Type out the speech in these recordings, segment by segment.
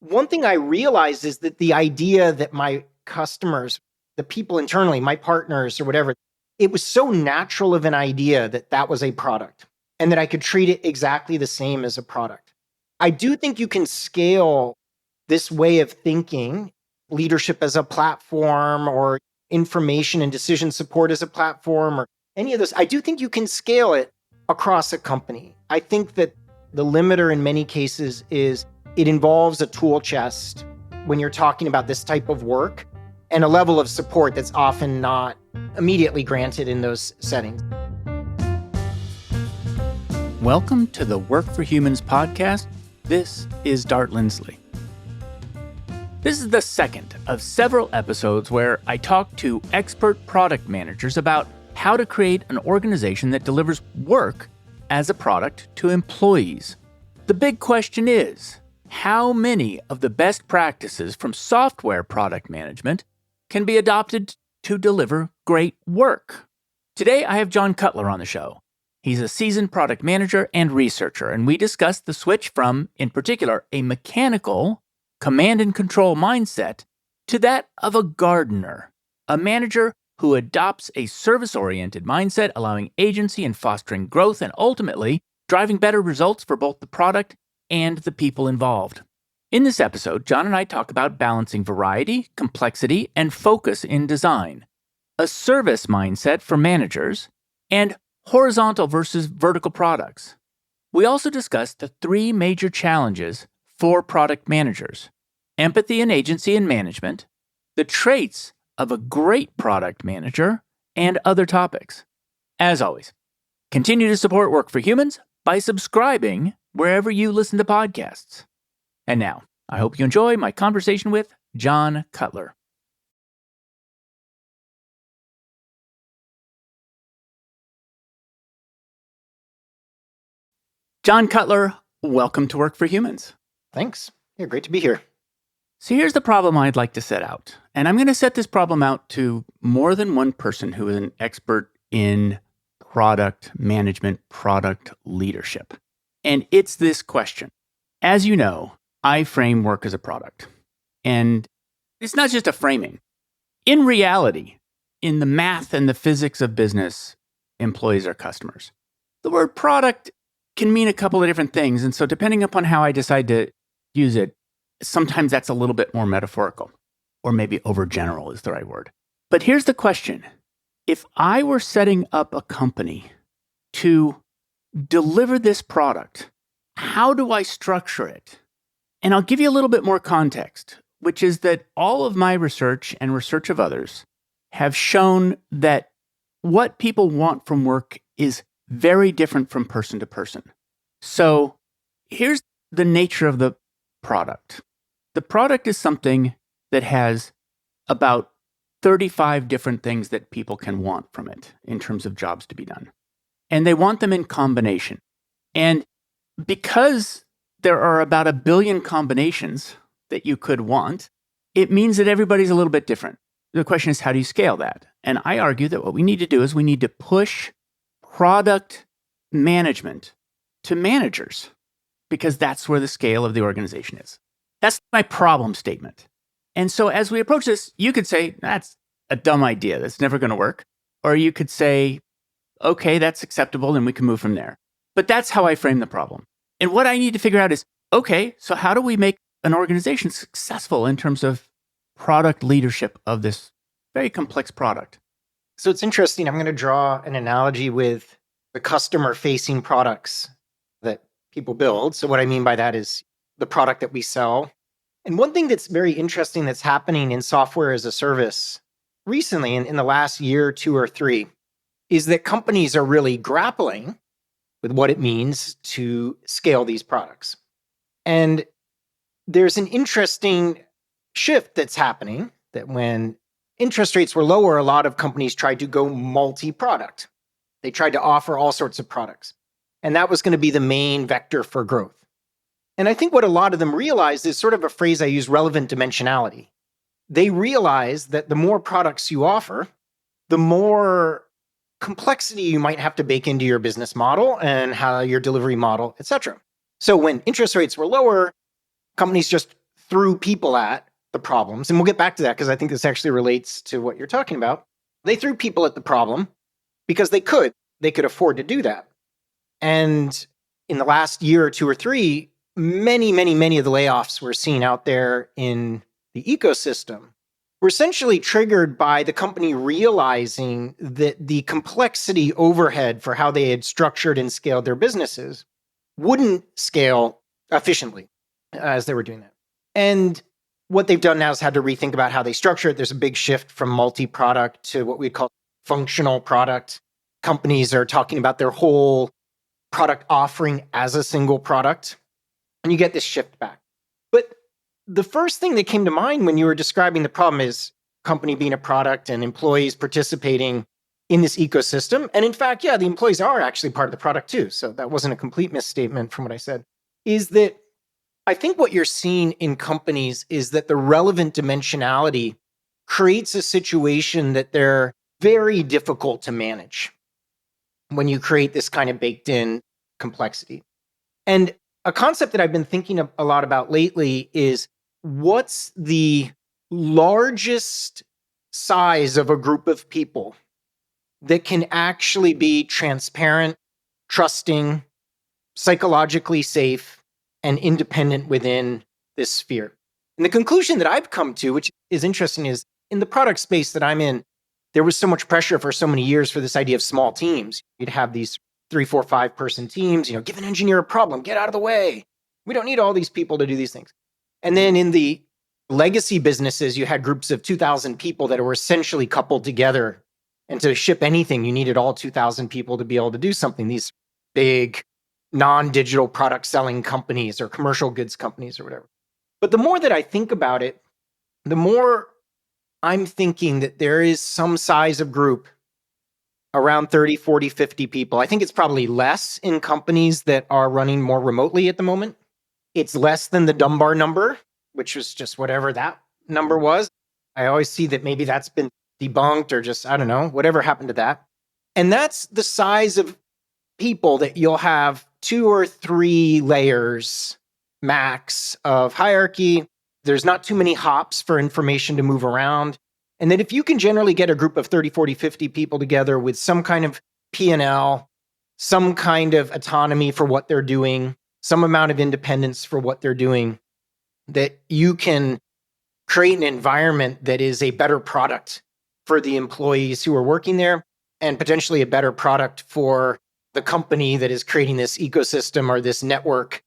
one thing I realized is that the idea that my customers, the people internally, my partners or whatever, it was so natural of an idea that that was a product and that I could treat it exactly the same as a product. I do think you can scale this way of thinking, leadership as a platform or information and decision support as a platform or any of those. I do think you can scale it across a company. I think that the limiter in many cases is it involves a tool chest when you're talking about this type of work and a level of support that's often not immediately granted in those settings. Welcome to the Work for Humans podcast. This is Dart Lindsley. This is the second of several episodes where I talk to expert product managers about how to create an organization that delivers work as a product to employees. The big question is, how many of the best practices from software product management can be adopted to deliver great work? Today, I have John Cutler on the show. He's a seasoned product manager and researcher, and we discussed the switch from, in particular, a mechanical command and control mindset to that of a gardener, a manager who adopts a service-oriented mindset, allowing agency and fostering growth and ultimately driving better results for both the product and the people involved. In this episode, John and I talk about balancing variety, complexity, and focus in design, a service mindset for managers, and horizontal versus vertical products. We also discuss the three major challenges for product managers: empathy and agency in management, the traits of a great product manager, and other topics. As always, continue to support Work for Humans by subscribing wherever you listen to podcasts. And now, I hope you enjoy my conversation with John Cutler. John Cutler, welcome to Work for Humans. Thanks. Yeah, great to be here. So here's the problem I'd like to set out. And I'm going to set this problem out to more than one person who is an expert in product management, product leadership. And it's this question. As you know, I frame work as a product. And it's not just a framing. In reality, in the math and the physics of business, employees are customers. The word product can mean a couple of different things. And so depending upon how I decide to use it, sometimes that's a little bit more metaphorical, or maybe overgeneral is the right word. But here's the question. If I were setting up a company to deliver this product, how do I structure it? And I'll give you a little bit more context, which is that all of my research and research of others have shown that what people want from work is very different from person to person. So here's the nature of the product. The product is something that has about 35 different things that people can want from it in terms of jobs to be done. And they want them in combination. And because there are about 1 billion combinations that you could want, it means that everybody's a little bit different. The question is, how do you scale that? And I argue that what we need to do is we need to push product management to managers, because that's where the scale of the organization is. That's my problem statement. And so as we approach this, you could say, that's a dumb idea. That's never going to work. Or you could say, okay, that's acceptable and we can move from there. But that's how I frame the problem. And what I need to figure out is, okay, so how do we make an organization successful in terms of product leadership of this very complex product? So it's interesting. I'm going to draw an analogy with the customer-facing products that people build. So what I mean by that is the product that we sell. And one thing that's very interesting that's happening in software as a service recently, in the last year, 2 or 3, is that companies are really grappling with what it means to scale these products. And there's an interesting shift that's happening, that when interest rates were lower, a lot of companies tried to go multi-product. They tried to offer all sorts of products. And that was going to be the main vector for growth. And I think what a lot of them realized is sort of a phrase I use, relevant dimensionality. They realize that the more products you offer, the more complexity you might have to bake into your business model and how your delivery model, et cetera. So when interest rates were lower, companies just threw people at the problems. And we'll get back to that because I think this actually relates to what you're talking about. They threw people at the problem because they could. They could afford to do that. And in the last year or two or three, many of the layoffs we're seeing out there in the ecosystem were essentially triggered by the company realizing that the complexity overhead for how they had structured and scaled their businesses wouldn't scale efficiently as they were doing that. And what they've done now is had to rethink about how they structure it. There's a big shift from multi-product to what we'd call functional product. Companies are talking about their whole product offering as a single product, and you get this shift back. But the first thing that came to mind when you were describing the problem is company being a product and employees participating in this ecosystem. And in fact, yeah, the employees are actually part of the product too. So that wasn't a complete misstatement from what I said, is that I think what you're seeing in companies is that the relevant dimensionality creates a situation that they're very difficult to manage when you create this kind of baked in complexity. And a concept that I've been thinking a lot about lately is what's the largest size of a group of people that can actually be transparent, trusting, psychologically safe, and independent within this sphere. And the conclusion that I've come to, which is interesting, is in the product space that I'm in, there was so much pressure for so many years for this idea of small teams. You'd have these 3, 4, 5-person teams, give an engineer a problem, get out of the way. We don't need all these people to do these things. And then in the legacy businesses, you had groups of 2,000 people that were essentially coupled together. And to ship anything, you needed all 2,000 people to be able to do something. These big non-digital product selling companies or commercial goods companies or whatever. But the more that I think about it, the more I'm thinking that there is some size of group around 30, 40, 50 people. I think it's probably less in companies that are running more remotely at the moment. It's less than the Dunbar number, which was just whatever that number was. I always see that maybe that's been debunked or just, I don't know, whatever happened to that. And that's the size of people that you'll have 2 or 3 layers max of hierarchy. There's not too many hops for information to move around. And that if you can generally get a group of 30, 40, 50 people together with some kind of P&L, some kind of autonomy for what they're doing, some amount of independence for what they're doing, that you can create an environment that is a better product for the employees who are working there and potentially a better product for the company that is creating this ecosystem or this network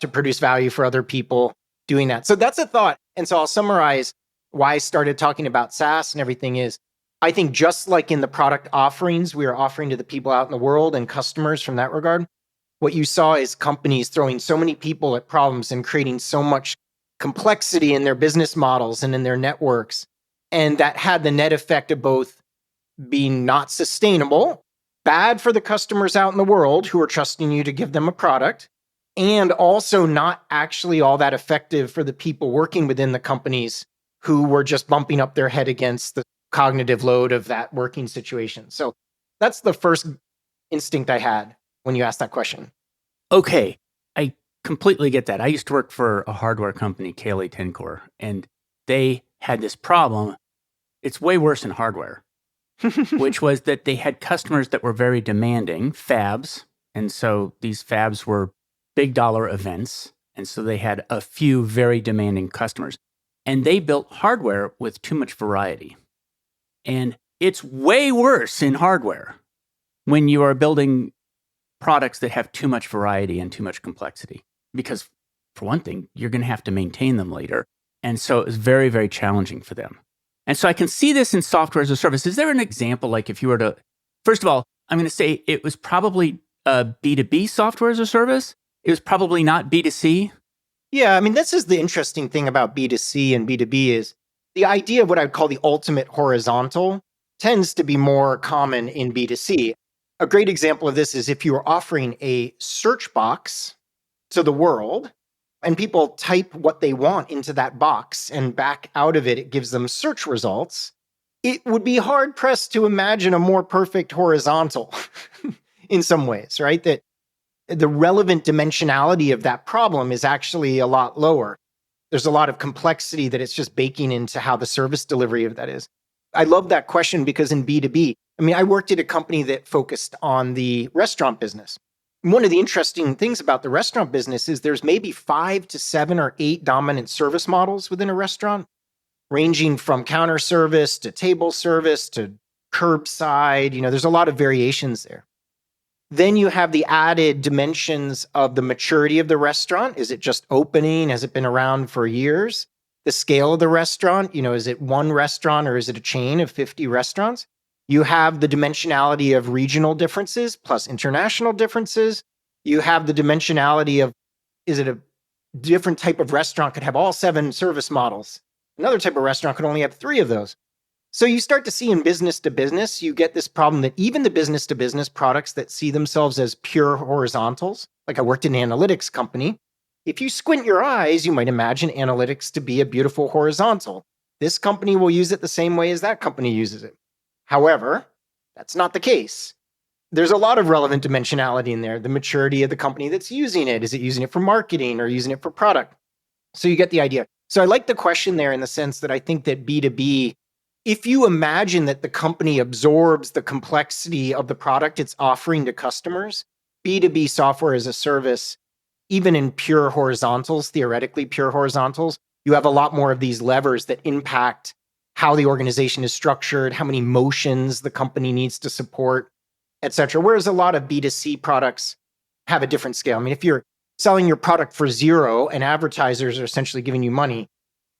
to produce value for other people doing that. So that's a thought. And so I'll summarize why I started talking about SaaS and everything is, I think just like in the product offerings we are offering to the people out in the world and customers from that regard, what you saw is companies throwing so many people at problems and creating so much complexity in their business models and in their networks. And that had the net effect of both being not sustainable, bad for the customers out in the world who are trusting you to give them a product, and also not actually all that effective for the people working within the companies who were just bumping up their head against the cognitive load of that working situation. So that's the first instinct I had when you asked that question. Okay, I completely get that. I used to work for a hardware company, KLA Tencor, and they had this problem. It's way worse in hardware, which was that they had customers that were very demanding, fabs. And so these fabs were big dollar events. And so they had a few very demanding customers. And they built hardware with too much variety. And it's way worse in hardware when you are building products that have too much variety and too much complexity. Because for one thing, you're going to have to maintain them later. And so it was very, very challenging for them. And so I can see this in software as a service. Is there an example, like if you were to, first of all, I'm going to say it was probably B2B software as a service. It was probably not B2C. Yeah, I mean, this is the interesting thing about B2C and B2B is the idea of what I would call the ultimate horizontal tends to be more common in B2C. A great example of this is if you are offering a search box to the world and people type what they want into that box and back out of it, it gives them search results. It would be hard pressed to imagine a more perfect horizontal in some ways, right? That the relevant dimensionality of that problem is actually a lot lower. There's a lot of complexity that it's just baking into how the service delivery of that is. I love that question because in B2B, I mean, I worked at a company that focused on the restaurant business. One of the interesting things about the restaurant business is there's maybe 5 to 7 or 8 dominant service models within a restaurant, ranging from counter service to table service to curbside. There's a lot of variations there. Then you have the added dimensions of the maturity of the restaurant. Is it just opening? Has it been around for years? The scale of the restaurant, is it one restaurant or is it a chain of 50 restaurants? You have the dimensionality of regional differences plus international differences. You have the dimensionality of, is it a different type of restaurant could have all 7 service models? Another type of restaurant could only have 3 of those. So you start to see in business to business, you get this problem that even the business to business products that see themselves as pure horizontals, like I worked in an analytics company, if you squint your eyes, you might imagine analytics to be a beautiful horizontal. This company will use it the same way as that company uses it. However, that's not the case. There's a lot of relevant dimensionality in there. The maturity of the company that's using it. Is it using it for marketing or using it for product? So you get the idea. So I like the question there in the sense that I think that B2B, if you imagine that the company absorbs the complexity of the product it's offering to customers, B2B software as a service, even in pure horizontals, theoretically pure horizontals, you have a lot more of these levers that impact how the organization is structured, how many motions the company needs to support, et cetera. Whereas a lot of B2C products have a different scale. I mean, if you're selling your product for zero and advertisers are essentially giving you money,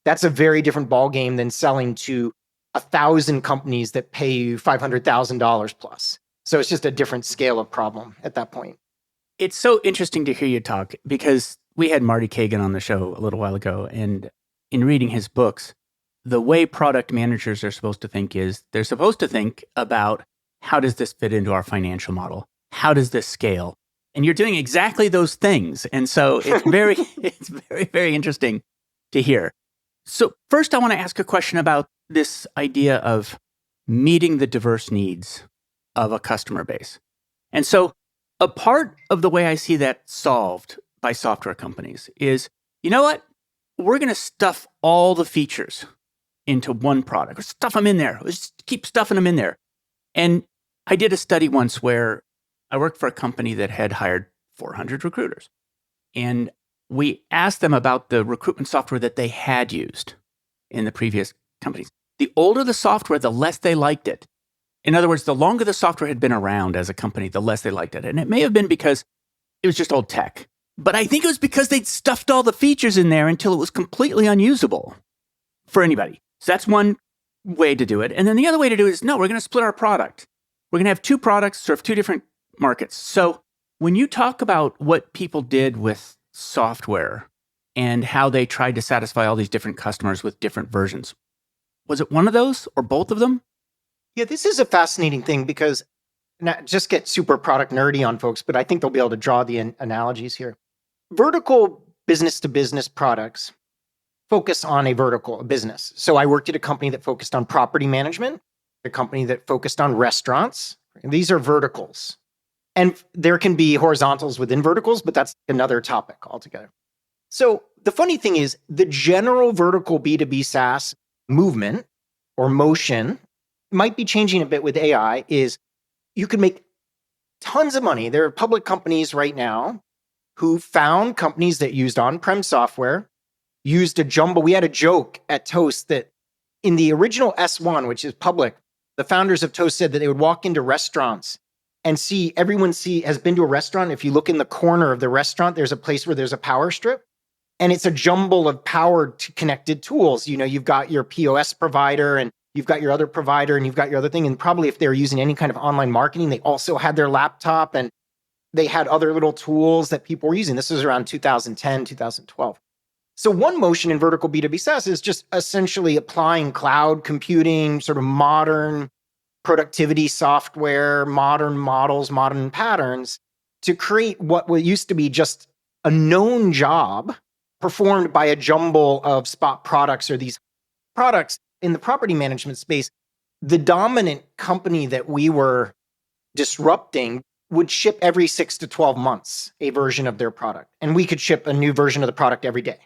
that's a very different ballgame than selling to 1,000 companies that pay you $500,000 plus. So it's just a different scale of problem at that point. It's so interesting to hear you talk because we had Marty Kagan on the show a little while ago, and in reading his books, the way product managers are supposed to think is they're supposed to think about how does this fit into our financial model? How does this scale? And you're doing exactly those things. And so it's it's very, very interesting to hear. So first, I want to ask a question about this idea of meeting the diverse needs of a customer base. And so a part of the way I see that solved by software companies is, you know what? We're going to stuff all the features into one product. Or stuff them in there. Let's keep stuffing them in there. And I did a study once where I worked for a company that had hired 400 recruiters. And we asked them about the recruitment software that they had used in the previous companies. The older the software, the less they liked it. In other words, the longer the software had been around as a company, the less they liked it. And it may have been because it was just old tech. But I think it was because they'd stuffed all the features in there until it was completely unusable for anybody. So that's one way to do it. And then the other way to do it is, no, we're going to split our product. We're going to have 2 products, serve 2 different markets. So when you talk about what people did with software and how they tried to satisfy all these different customers with different versions, was it one of those or both of them? Yeah, this is a fascinating thing because not just get super product nerdy on folks, but I think they'll be able to draw the analogies here. Vertical business to business products focus on a vertical, a business. So I worked at a company that focused on property management, a company that focused on restaurants. And these are verticals. And there can be horizontals within verticals, but that's another topic altogether. So the funny thing is the general vertical B2B SaaS movement or motion might be changing a bit with AI is you can make tons of money. There are public companies right now who found companies that used on-prem software, used a jumble. We had a joke at Toast that in the original S1, which is public, the founders of Toast said that they would walk into restaurants and see, everyone has been to a restaurant. If you look in the corner of the restaurant, there's a place where there's a power strip. And it's a jumble of powered connected tools. You've got your POS provider and you've got your other provider and you've got your other thing. And probably if they're using any kind of online marketing, they also had their laptop and they had other little tools that people were using. This was around 2010, 2012. So one motion in vertical B2B SaaS is just essentially applying cloud computing, sort of modern productivity software, modern models, modern patterns to create what used to be just a known job performed by a jumble of spot products or these products in the property management space. The dominant company that we were disrupting would ship every 6 to 12 months a version of their product. And we could ship a new version of the product every day.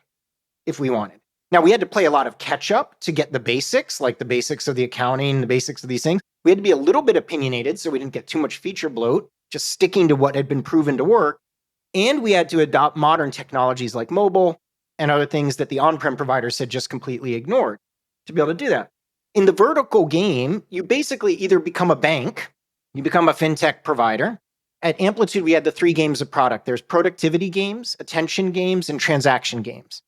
if we wanted. Now, we had to play a lot of catch up to get the basics, like the basics of the accounting, the basics of these things. We had to be a little bit opinionated so we didn't get too much feature bloat, just sticking to what had been proven to work. And we had to adopt modern technologies like mobile and other things that the on-prem providers had just completely ignored to be able to do that. In the vertical game, you basically either become a bank, you become a fintech provider. At Amplitude, we had the 3 games of product. There's productivity games, attention games, and transaction games.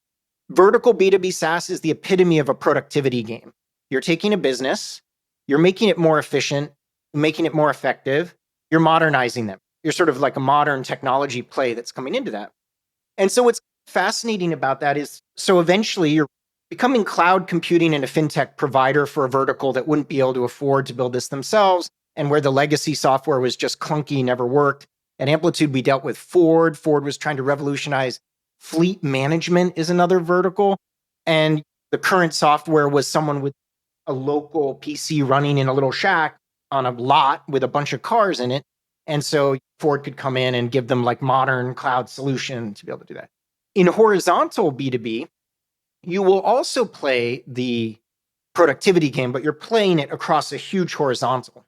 Vertical B2B SaaS is the epitome of a productivity game. You're taking a business, you're making it more efficient, making it more effective, you're modernizing them. You're sort of like a modern technology play that's coming into that. And so what's fascinating about that is, so eventually you're becoming cloud computing and a fintech provider for a vertical that wouldn't be able to afford to build this themselves, and where the legacy software was just clunky, never worked. At Amplitude, we dealt with Ford. Ford was trying to revolutionize fleet management is another vertical. And the current software was someone with a local PC running in a little shack on a lot with a bunch of cars in it. And so Ford could come in and give them like modern cloud solution to be able to do that. In horizontal B2B, you will also play the productivity game, but you're playing it across a huge horizontal.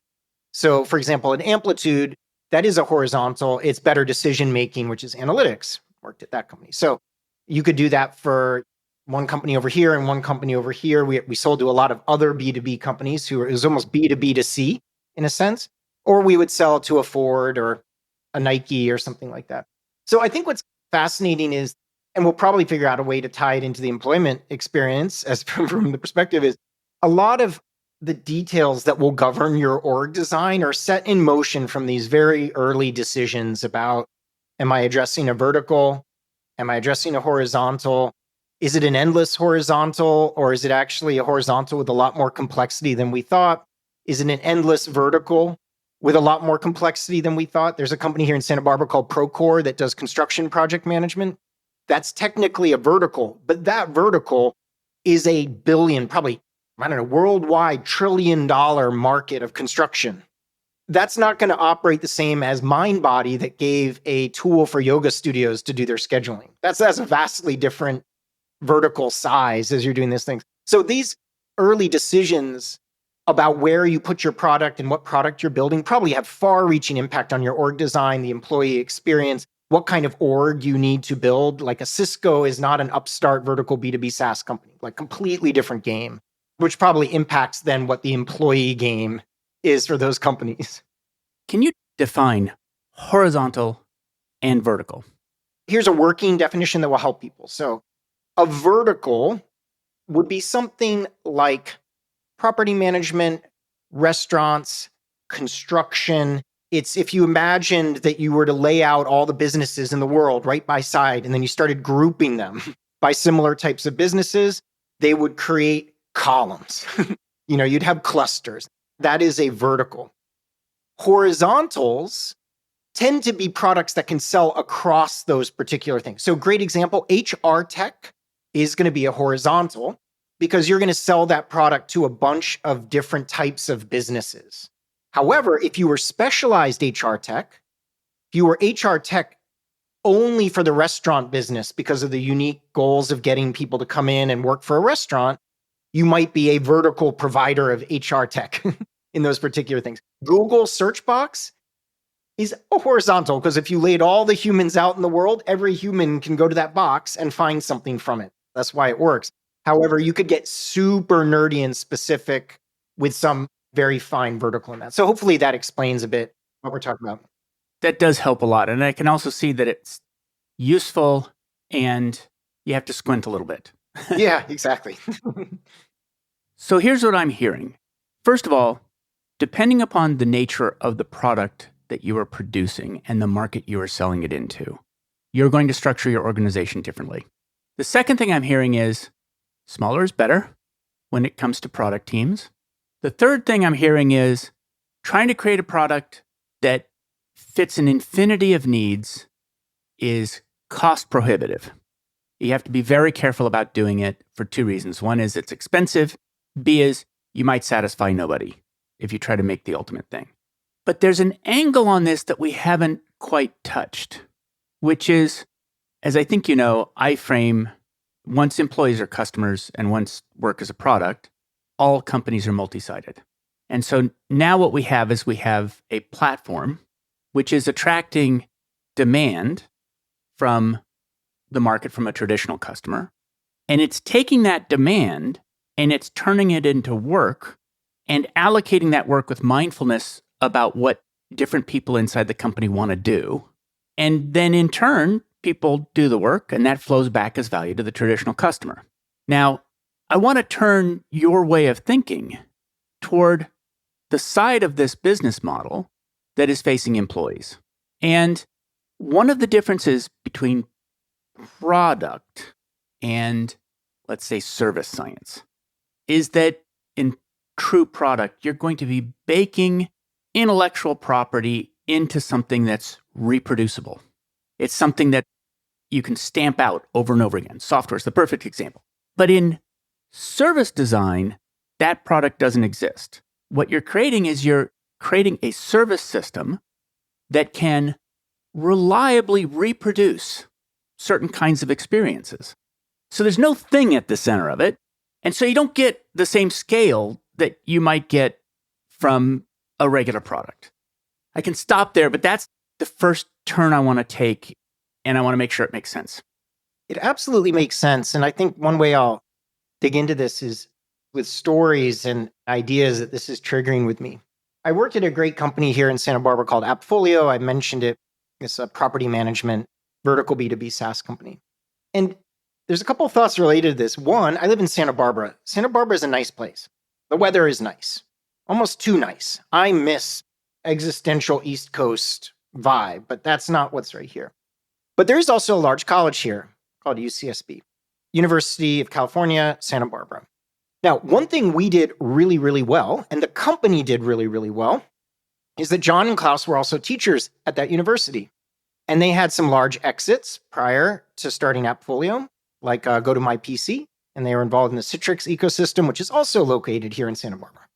So for example, in Amplitude, that is a horizontal, it's better decision making, which is analytics. Worked at that company. So you could do that for one company over here and one company over here. We sold to a lot of other B2B companies who it was almost B2B2C in a sense, or we would sell to a Ford or a Nike or something like that. So I think what's fascinating is, and we'll probably figure out a way to tie it into the employment experience as from the perspective is, a lot of the details that will govern your org design are set in motion from these very early decisions about, am I addressing a vertical? Am I addressing a horizontal? Is it an endless horizontal, or is it actually a horizontal with a lot more complexity than we thought? Is it an endless vertical with a lot more complexity than we thought? There's a company here in Santa Barbara called Procore that does construction project management. That's technically a vertical, but that vertical is a billion, probably, I don't know, worldwide $1 trillion market of construction. That's not going to operate the same as MindBody that gave a tool for yoga studios to do their scheduling. That's a vastly different vertical size as you're doing these things. So these early decisions about where you put your product and what product you're building probably have far-reaching impact on your org design, the employee experience, what kind of org you need to build. Like a Cisco is not an upstart vertical B2B SaaS company, like completely different game, which probably impacts then what the employee game is for those companies. Can you define horizontal and vertical? Here's a working definition that will help people. So a vertical would be something like property management, restaurants, construction. It's if you imagined that you were to lay out all the businesses in the world right by side, and then you started grouping them by similar types of businesses, they would create columns. You'd have clusters. That is a vertical. Horizontals tend to be products that can sell across those particular things. So great example, HR tech is going to be a horizontal because you're going to sell that product to a bunch of different types of businesses. However, if you were specialized HR tech, if you were HR tech only for the restaurant business because of the unique goals of getting people to come in and work for a restaurant, you might be a vertical provider of HR tech in those particular things. Google search box is a horizontal because if you laid all the humans out in the world, every human can go to that box and find something from it. That's why it works. However, you could get super nerdy and specific with some very fine vertical in that. So hopefully that explains a bit what we're talking about. That does help a lot. And I can also see that it's useful and you have to squint a little bit. Yeah, exactly. So here's what I'm hearing. First of all, depending upon the nature of the product that you are producing and the market you are selling it into, you're going to structure your organization differently. The second thing I'm hearing is smaller is better when it comes to product teams. The third thing I'm hearing is trying to create a product that fits an infinity of needs is cost prohibitive. You have to be very careful about doing it for 2 reasons. One is it's expensive. B is you might satisfy nobody if you try to make the ultimate thing. But there's an angle on this that we haven't quite touched, which is, as I think you know, I frame once employees are customers and once work is a product, all companies are multi-sided. And so now what we have is we have a platform which is attracting demand from the market from a traditional customer. And it's taking that demand and it's turning it into work and allocating that work with mindfulness about what different people inside the company want to do. And then in turn, people do the work and that flows back as value to the traditional customer. Now, I want to turn your way of thinking toward the side of this business model that is facing employees. And one of the differences between product and, let's say, service science is that in true product, you're going to be baking intellectual property into something that's reproducible. It's something that you can stamp out over and over again. Software is the perfect example. But in service design, that product doesn't exist. What you're creating is you're creating a service system that can reliably reproduce certain kinds of experiences. So there's no thing at the center of it. And so you don't get the same scale that you might get from a regular product. I can stop there, but that's the first turn I want to take, and I want to make sure it makes sense. It absolutely makes sense. And I think one way I'll dig into this is with stories and ideas that this is triggering with me. I worked at a great company here in Santa Barbara called Appfolio. I mentioned it. It's a property management vertical B2B SaaS company. And there's a couple of thoughts related to this. One, I live in Santa Barbara. Santa Barbara is a nice place. The weather is nice, almost too nice. I miss existential East Coast vibe, but that's not what's right here. But there is also a large college here called UCSB, University of California, Santa Barbara. Now, one thing we did really, really well, and the company did really, really well, is that John and Klaus were also teachers at that university. And they had some large exits prior to starting Appfolio, like Go to My PC, and they were involved in the Citrix ecosystem, which is also located here in Santa Barbara.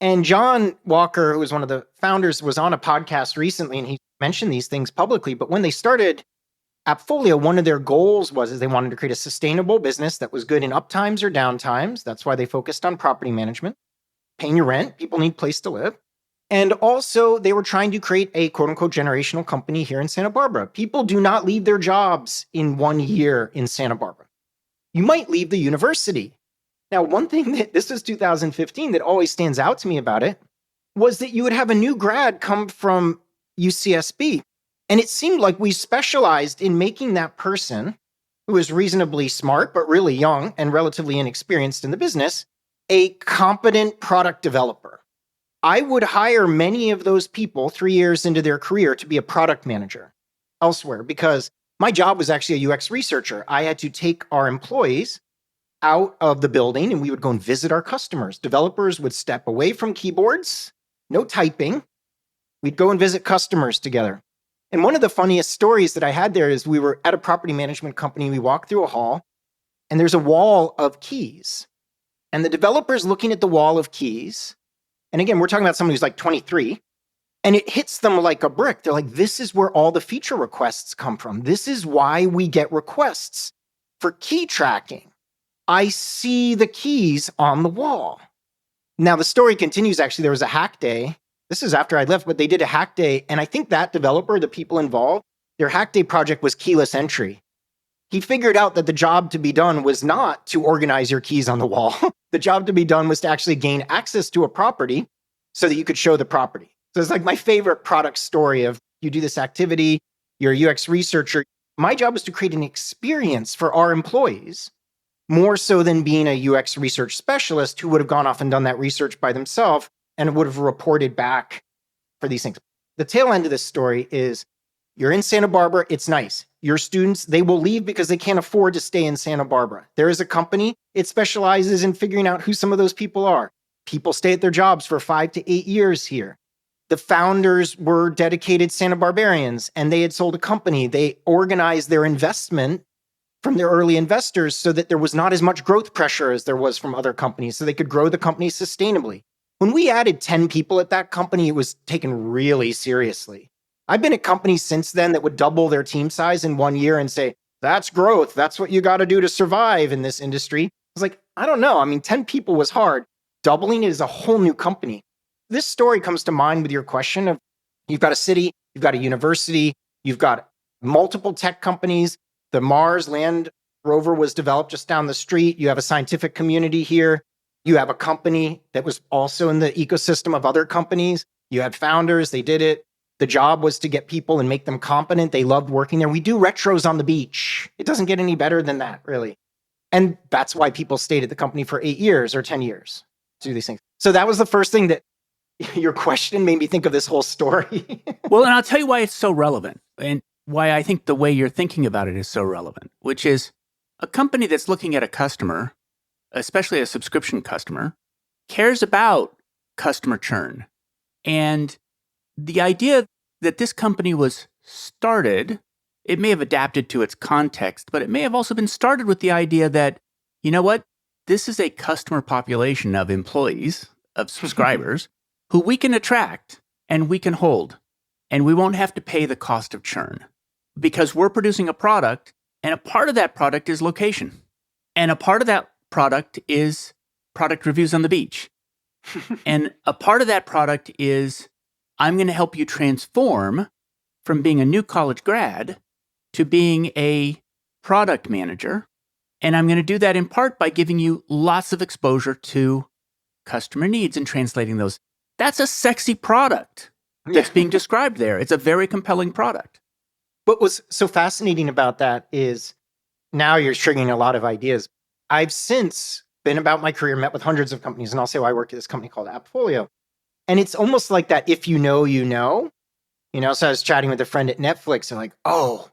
And John Walker, who was one of the founders, was on a podcast recently, and he mentioned these things publicly. But when they started Appfolio, one of their goals was they wanted to create a sustainable business that was good in uptimes or downtimes. That's why they focused on property management, paying your rent. People need a place to live. And also, they were trying to create a quote-unquote generational company here in Santa Barbara. People do not leave their jobs in 1 year in Santa Barbara. You might leave the university. Now, one thing that, this is 2015, that always stands out to me about it was that you would have a new grad come from UCSB. And it seemed like we specialized in making that person who is reasonably smart, but really young and relatively inexperienced in the business, a competent product developer. I would hire many of those people 3 years into their career to be a product manager elsewhere because my job was actually a UX researcher. I had to take our employees out of the building and we would go and visit our customers. Developers would step away from keyboards, no typing. We'd go and visit customers together. And one of the funniest stories that I had there is we were at a property management company. We walked through a hall and there's a wall of keys. And the developer's looking at the wall of keys. And again, we're talking about someone who's like 23. And it hits them like a brick. They're like, this is where all the feature requests come from. This is why we get requests for key tracking. I see the keys on the wall. Now, the story continues. Actually, there was a hack day. This is after I left, but they did a hack day. And I think that developer, the people involved, their hack day project was keyless entry. He figured out that the job to be done was not to organize your keys on the wall. The job to be done was to actually gain access to a property so that you could show the property. So it's like my favorite product story of you do this activity, you're a UX researcher. My job was to create an experience for our employees, more so than being a UX research specialist who would have gone off and done that research by themselves and would have reported back for these things. The tail end of this story is you're in Santa Barbara, it's nice. Your students, they will leave because they can't afford to stay in Santa Barbara. There is a company, it specializes in figuring out who some of those people are. People stay at their jobs for 5 to 8 years here. The founders were dedicated Santa Barbarians and they had sold a company. They organized their investment from their early investors so that there was not as much growth pressure as there was from other companies, so they could grow the company sustainably. When we added 10 people at that company, it was taken really seriously. I've been at companies since then that would double their team size in 1 year and say, That's growth. That's what you got to do to survive in this industry. I was like, I don't know. I mean, 10 people was hard. Doubling it is a whole new company. This story comes to mind with your question of you've got a city, you've got a university, you've got multiple tech companies. The Mars land rover was developed just down the street. You have a scientific community here. You have a company that was also in the ecosystem of other companies. You had founders, they did it. The job was to get people and make them competent. They loved working there. We do retros on the beach. It doesn't get any better than that, really. And that's why people stayed at the company for 8 years or 10 years to do these things. So that was the first thing that your question made me think of this whole story. Well, and I'll tell you why it's so relevant and why I think the way you're thinking about it is so relevant, which is a company that's looking at a customer, especially a subscription customer, cares about customer churn. And the idea that this company was started, it may have adapted to its context, but it may have also been started with the idea that, you know what, this is a customer population of employees, of subscribers, who we can attract and we can hold, and we won't have to pay the cost of churn because we're producing a product, and a part of that product is location. And a part of that product is product reviews on the beach. And a part of that product is I'm going to help you transform from being a new college grad to being a product manager. And I'm going to do that in part by giving you lots of exposure to customer needs and translating those. That's a sexy product that's being described there. It's a very compelling product. What was so fascinating about that is now you're triggering a lot of ideas. I've since been about my career, met with hundreds of companies, and I'll say, well, I work at this company called Appfolio. And it's almost like that, if you know, you know. So I was chatting with a friend at Netflix and like, oh,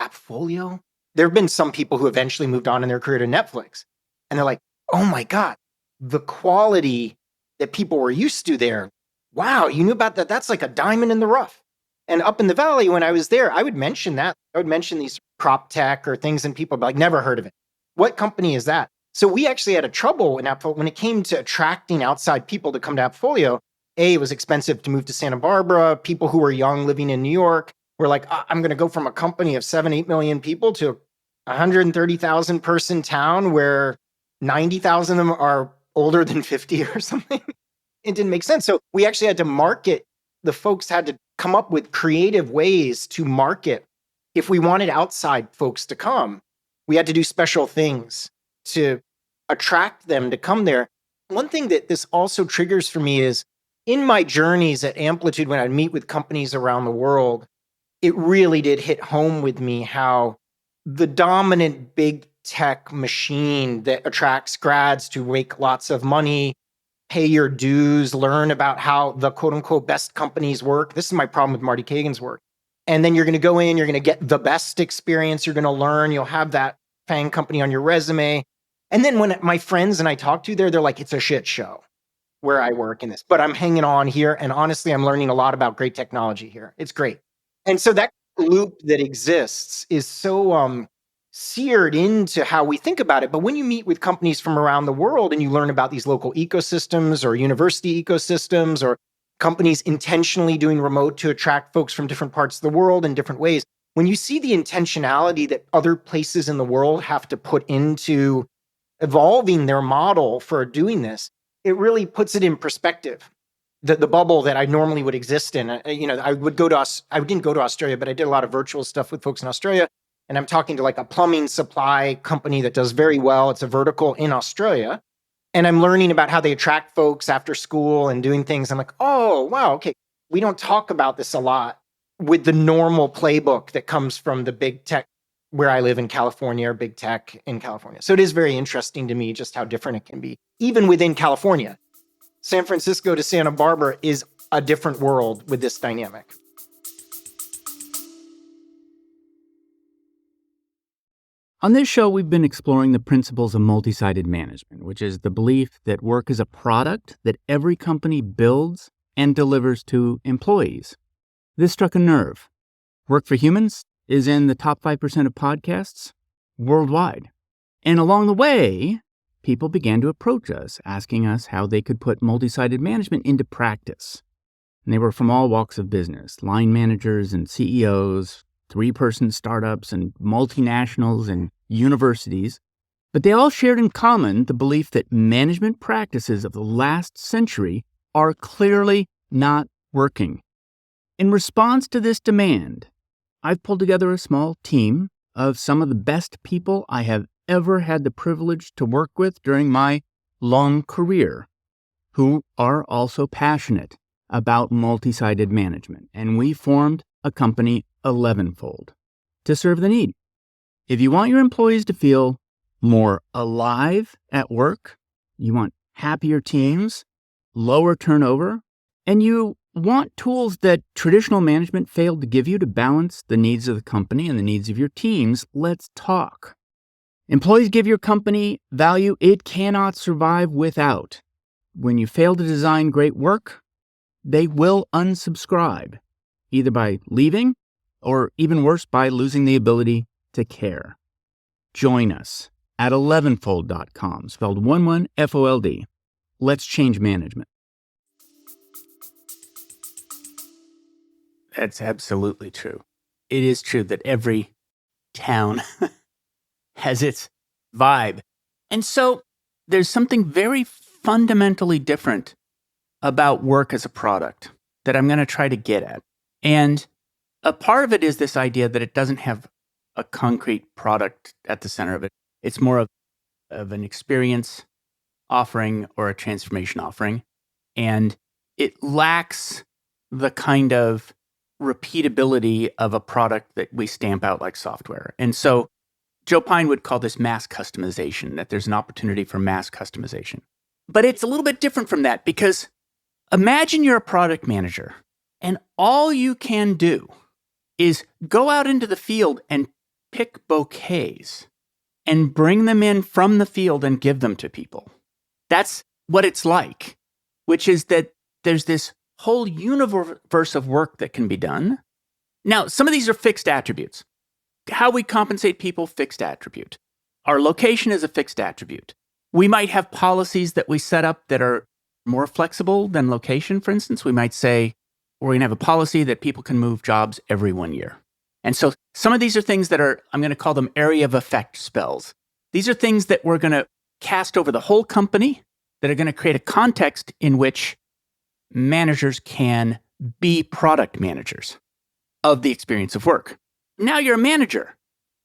Appfolio? There have been some people who eventually moved on in their career to Netflix. And they're like, oh my God, the quality that people were used to there. Wow, you knew about that? That's like a diamond in the rough. And up in the valley, when I was there, I would mention that. I would mention these prop tech or things, and people would be like, never heard of it. What company is that? So we actually had a trouble in Appfolio when it came to attracting outside people to come to Appfolio. It was expensive to move to Santa Barbara. People who were young living in New York were like, I'm going to go from a company of 7-8 million people to a 130,000 person town where 90,000 of them are older than 50 or something. It didn't make sense. So we actually had to market. The folks had to come up with creative ways to market. If we wanted outside folks to come, we had to do special things to attract them to come there. One thing that this also triggers for me is in my journeys at Amplitude, when I'd meet with companies around the world, it really did hit home with me how the dominant big tech machine that attracts grads to make lots of money, pay your dues, learn about how the quote unquote best companies work. This is my problem with Marty Kagan's work. And then you're going to go in, you're going to get the best experience, you're going to learn, you'll have that FANG company on your resume. And then when my friends and I talk to they're like, it's a shit show where I work in this, but I'm hanging on here. And honestly, I'm learning a lot about great technology here. It's great. And so that loop that exists is so seared into how we think about it. But when you meet with companies from around the world and you learn about these local ecosystems or university ecosystems or companies intentionally doing remote to attract folks from different parts of the world in different ways, when you see the intentionality that other places in the world have to put into evolving their model for doing this, it really puts it in perspective. The bubble that I normally would exist in, I didn't go to Australia, but I did a lot of virtual stuff with folks in Australia. And I'm talking to like a plumbing supply company that does very well. It's a vertical in Australia. And I'm learning about how they attract folks after school and doing things. I'm like, oh, wow, okay. We don't talk about this a lot with the normal playbook that comes from the big tech where I live in California or big tech in California. So it is very interesting to me just how different it can be, even within California. San Francisco to Santa Barbara is a different world with this dynamic. On this show, we've been exploring the principles of multi-sided management, which is the belief that work is a product that every company builds and delivers to employees. This struck a nerve. Work for Humans is in the top 5% of podcasts worldwide. And along the way, people began to approach us, asking us how they could put multi-sided management into practice. And they were from all walks of business, line managers and CEOs, 3-person startups and multinationals and universities, but they all shared in common the belief that management practices of the last century are clearly not working. In response to this demand, I've pulled together a small team of some of the best people I have ever had the privilege to work with during my long career, who are also passionate about multi-sided management, and we formed a company 11-fold to serve the need. If you want your employees to feel more alive at work, you want happier teams, lower turnover, and you want tools that traditional management failed to give you to balance the needs of the company and the needs of your teams, let's talk. Employees give your company value it cannot survive without. When you fail to design great work, they will unsubscribe, either by leaving or even worse, by losing the ability to care. Join us at 11fold.com, spelled 11FOLD. Let's change management. That's absolutely true. It is true that every town has its vibe. And so there's something very fundamentally different about work as a product that I'm going to try to get at. And a part of it is this idea that it doesn't have a concrete product at the center of it. It's more of an experience offering or a transformation offering. And it lacks the kind of repeatability of a product that we stamp out like software. And so Joe Pine would call this mass customization, that there's an opportunity for mass customization. But it's a little bit different from that, because imagine you're a product manager and all you can do is go out into the field and pick bouquets and bring them in from the field and give them to people. That's what it's like, which is that there's this whole universe of work that can be done. Now, some of these are fixed attributes. How we compensate people, fixed attribute. Our location is a fixed attribute. We might have policies that we set up that are more flexible than location, for instance. We might say, we're going to have a policy that people can move jobs every 1 year. And so some of these are things that are, I'm going to call them area of effect spells. These are things that we're going to cast over the whole company that are going to create a context in which managers can be product managers of the experience of work. Now you're a manager,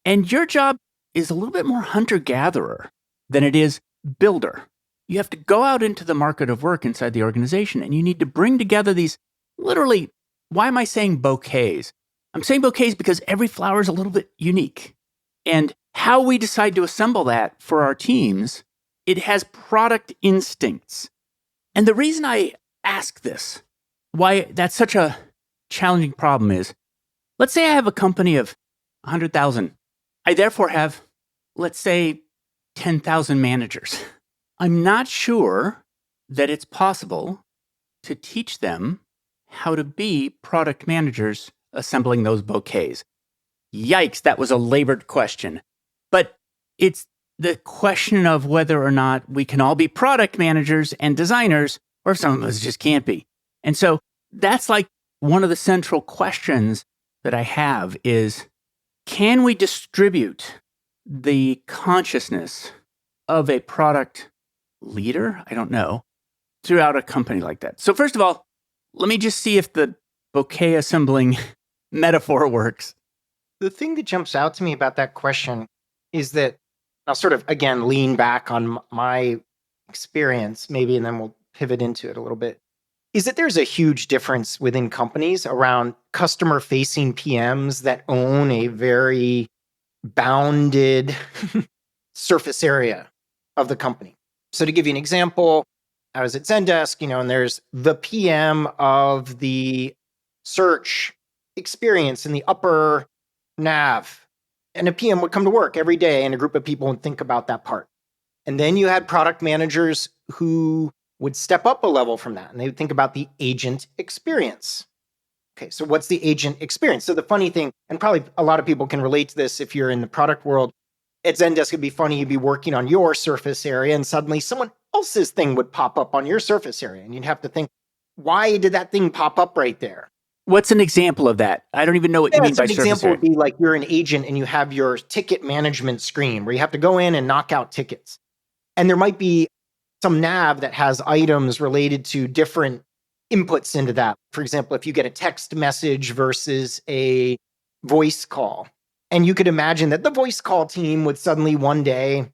and your job is a little bit more hunter-gatherer than it is builder. You have to go out into the market of work inside the organization, and you need to bring together these literally, why am I saying bouquets? I'm saying bouquets because every flower is a little bit unique. And how we decide to assemble that for our teams, it has product instincts. And the reason I ask this, why that's such a challenging problem is, let's say I have a company of 100,000. I therefore have, let's say, 10,000 managers. I'm not sure that it's possible to teach them how to be product managers assembling those bouquets. Yikes, that was a labored question. But it's the question of whether or not we can all be product managers and designers, or if some of us just can't be. And so that's like one of the central questions that I have is, can we distribute the consciousness of a product leader? I don't know, throughout a company like that. So first of all, let me just see if the bouquet assembling metaphor works. The thing that jumps out to me about that question is that I'll sort of, again, lean back on my experience, maybe, and then we'll pivot into it a little bit, is that there's a huge difference within companies around customer-facing PMs that own a very bounded surface area of the company. So to give you an example, I was at Zendesk, and there's the PM of the search experience in the upper nav. And a PM would come to work every day, and a group of people would think about that part. And then you had product managers who would step up a level from that, and they would think about the agent experience. Okay, so what's the agent experience? So the funny thing, and probably a lot of people can relate to this if you're in the product world, at Zendesk, it'd be funny, you'd be working on your surface area, and suddenly someone else's thing would pop up on your surface area. And you'd have to think, why did that thing pop up right there? What's an example of that? I don't even know what you Yeah, mean so by an surface example area. would be like you're an agent and you have your ticket management screen where you have to go in and knock out tickets. And there might be some nav that has items related to different inputs into that. For example, if you get a text message versus a voice call, and you could imagine that the voice call team would suddenly one day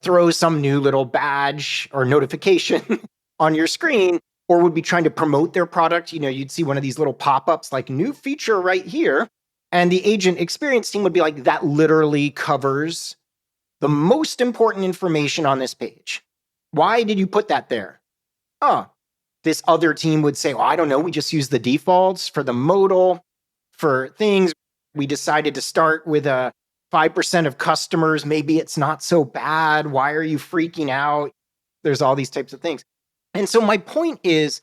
throw some new little badge or notification on your screen, or would be trying to promote their product. You'd see one of these little pop-ups like new feature right here. And the agent experience team would be like, that literally covers the most important information on this page. Why did you put that there? Oh, this other team would say, well, I don't know. We just use the defaults for the modal, for things. We decided to start with a 5% of customers. Maybe it's not so bad. Why are you freaking out? There's all these types of things. And so my point is,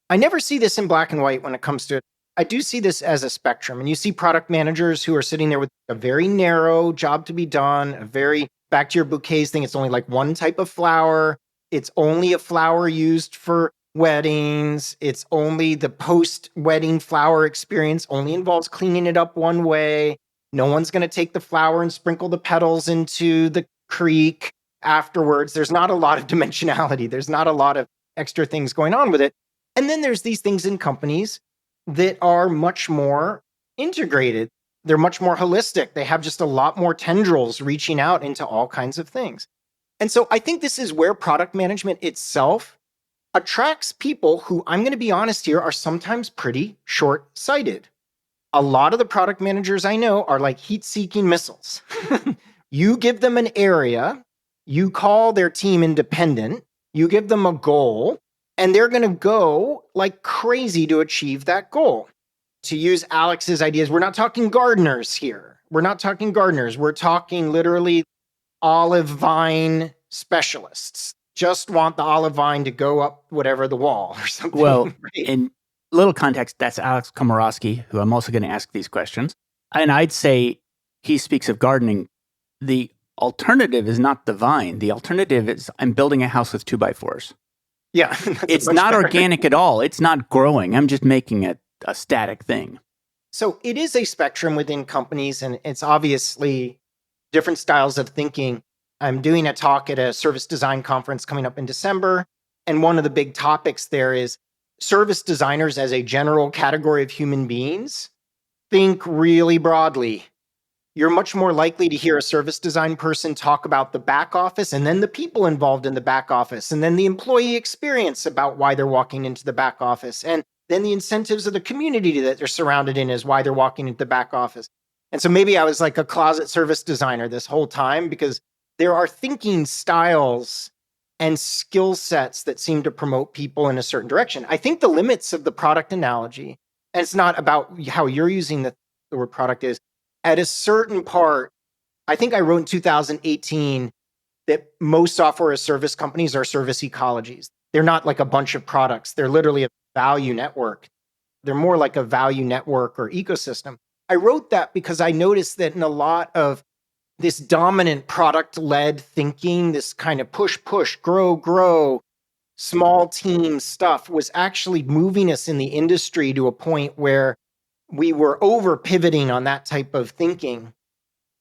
I never see this in black and white when it comes to it. I do see this as a spectrum. And you see product managers who are sitting there with a very narrow job to be done, a very back to your bouquets thing. It's only like one type of flower. It's only a flower used for weddings. It's only the post wedding flower experience, only involves cleaning it up one way. No one's going to take the flower and sprinkle the petals into the creek afterwards. There's not a lot of dimensionality. There's not a lot of extra things going on with it. And then there's these things in companies that are much more integrated. They're much more holistic. They have just a lot more tendrils reaching out into all kinds of things. And so I think this is where product management itself attracts people who, I'm going to be honest here, are sometimes pretty short sighted. A lot of the product managers I know are like heat seeking missiles. You give them an area, you call their team independent, you give them a goal, and they're going to go like crazy to achieve that goal. To use Alex's ideas, we're not talking gardeners here. We're not talking gardeners. We're talking literally olive vine specialists. Just want the olive vine to go up whatever the wall or something. Well, right? in little context, that's Alex Komorowski, who I'm also going to ask these questions. And I'd say he speaks of gardening. The alternative is not the vine. The alternative is I'm building a house with 2x4s. Yeah. It's not organic at all. It's not growing. I'm just making it a static thing. So it is a spectrum within companies, and it's obviously different styles of thinking. I'm doing a talk at a service design conference coming up in December. And one of the big topics there is service designers as a general category of human beings think really broadly. You're much more likely to hear a service design person talk about the back office and then the people involved in the back office and then the employee experience about why they're walking into the back office and then the incentives of the community that they're surrounded in is why they're walking into the back office. And so maybe I was like a closet service designer this whole time because there are thinking styles and skill sets that seem to promote people in a certain direction. I think the limits of the product analogy, and it's not about how you're using the word product is, at a certain part, I think I wrote in 2018 that most software as service companies are service ecologies. They're not like a bunch of products. They're literally a value network. They're more like a value network or ecosystem. I wrote that because I noticed that in a lot of this dominant product-led thinking, this kind of push, grow, small team stuff was actually moving us in the industry to a point where we were over pivoting on that type of thinking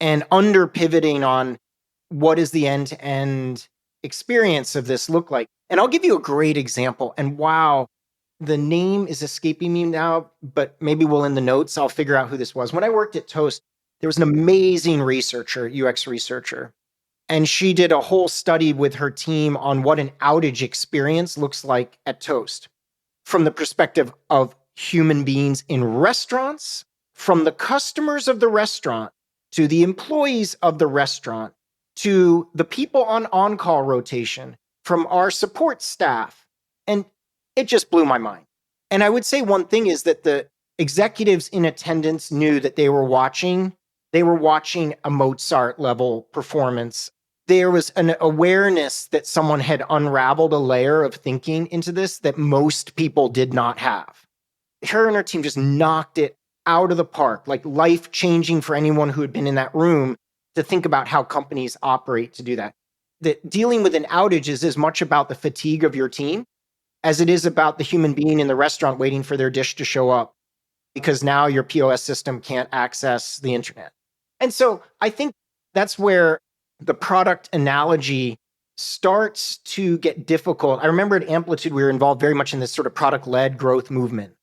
and under pivoting on what is the end-to-end experience of this look like. And I'll give you a great example. And wow, the name is escaping me now, but maybe we'll in the notes, I'll figure out who this was. When I worked at Toast, there was an amazing researcher, UX researcher, and she did a whole study with her team on what an outage experience looks like at Toast from the perspective of human beings in restaurants, from the customers of the restaurant to the employees of the restaurant to the people on on-call rotation, from our support staff. And it just blew my mind. And I would say one thing is that the executives in attendance knew that they were watching a Mozart level performance. There was an awareness that someone had unraveled a layer of thinking into this that most people did not have. Her and her team just knocked it out of the park, like life-changing for anyone who had been in that room to think about how companies operate to do that. That dealing with an outage is as much about the fatigue of your team as it is about the human being in the restaurant waiting for their dish to show up. because now your POS system can't access the internet. And so I think that's where the product analogy starts to get difficult. I remember at Amplitude, we were involved very much in this sort of product-led growth movement.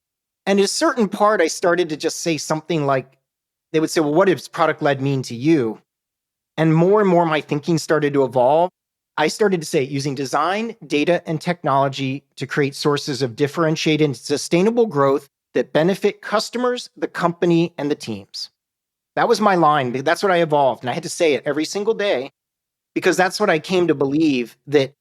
And at a certain part, I started to just say something like, they would say, well, what does product-led mean to you? And more my thinking started to evolve. I started to say using design, data, and technology to create sources of differentiated and sustainable growth that benefit customers, the company, and the teams. That was my line. That's what I evolved. And I had to say it every single day because that's what I came to believe, that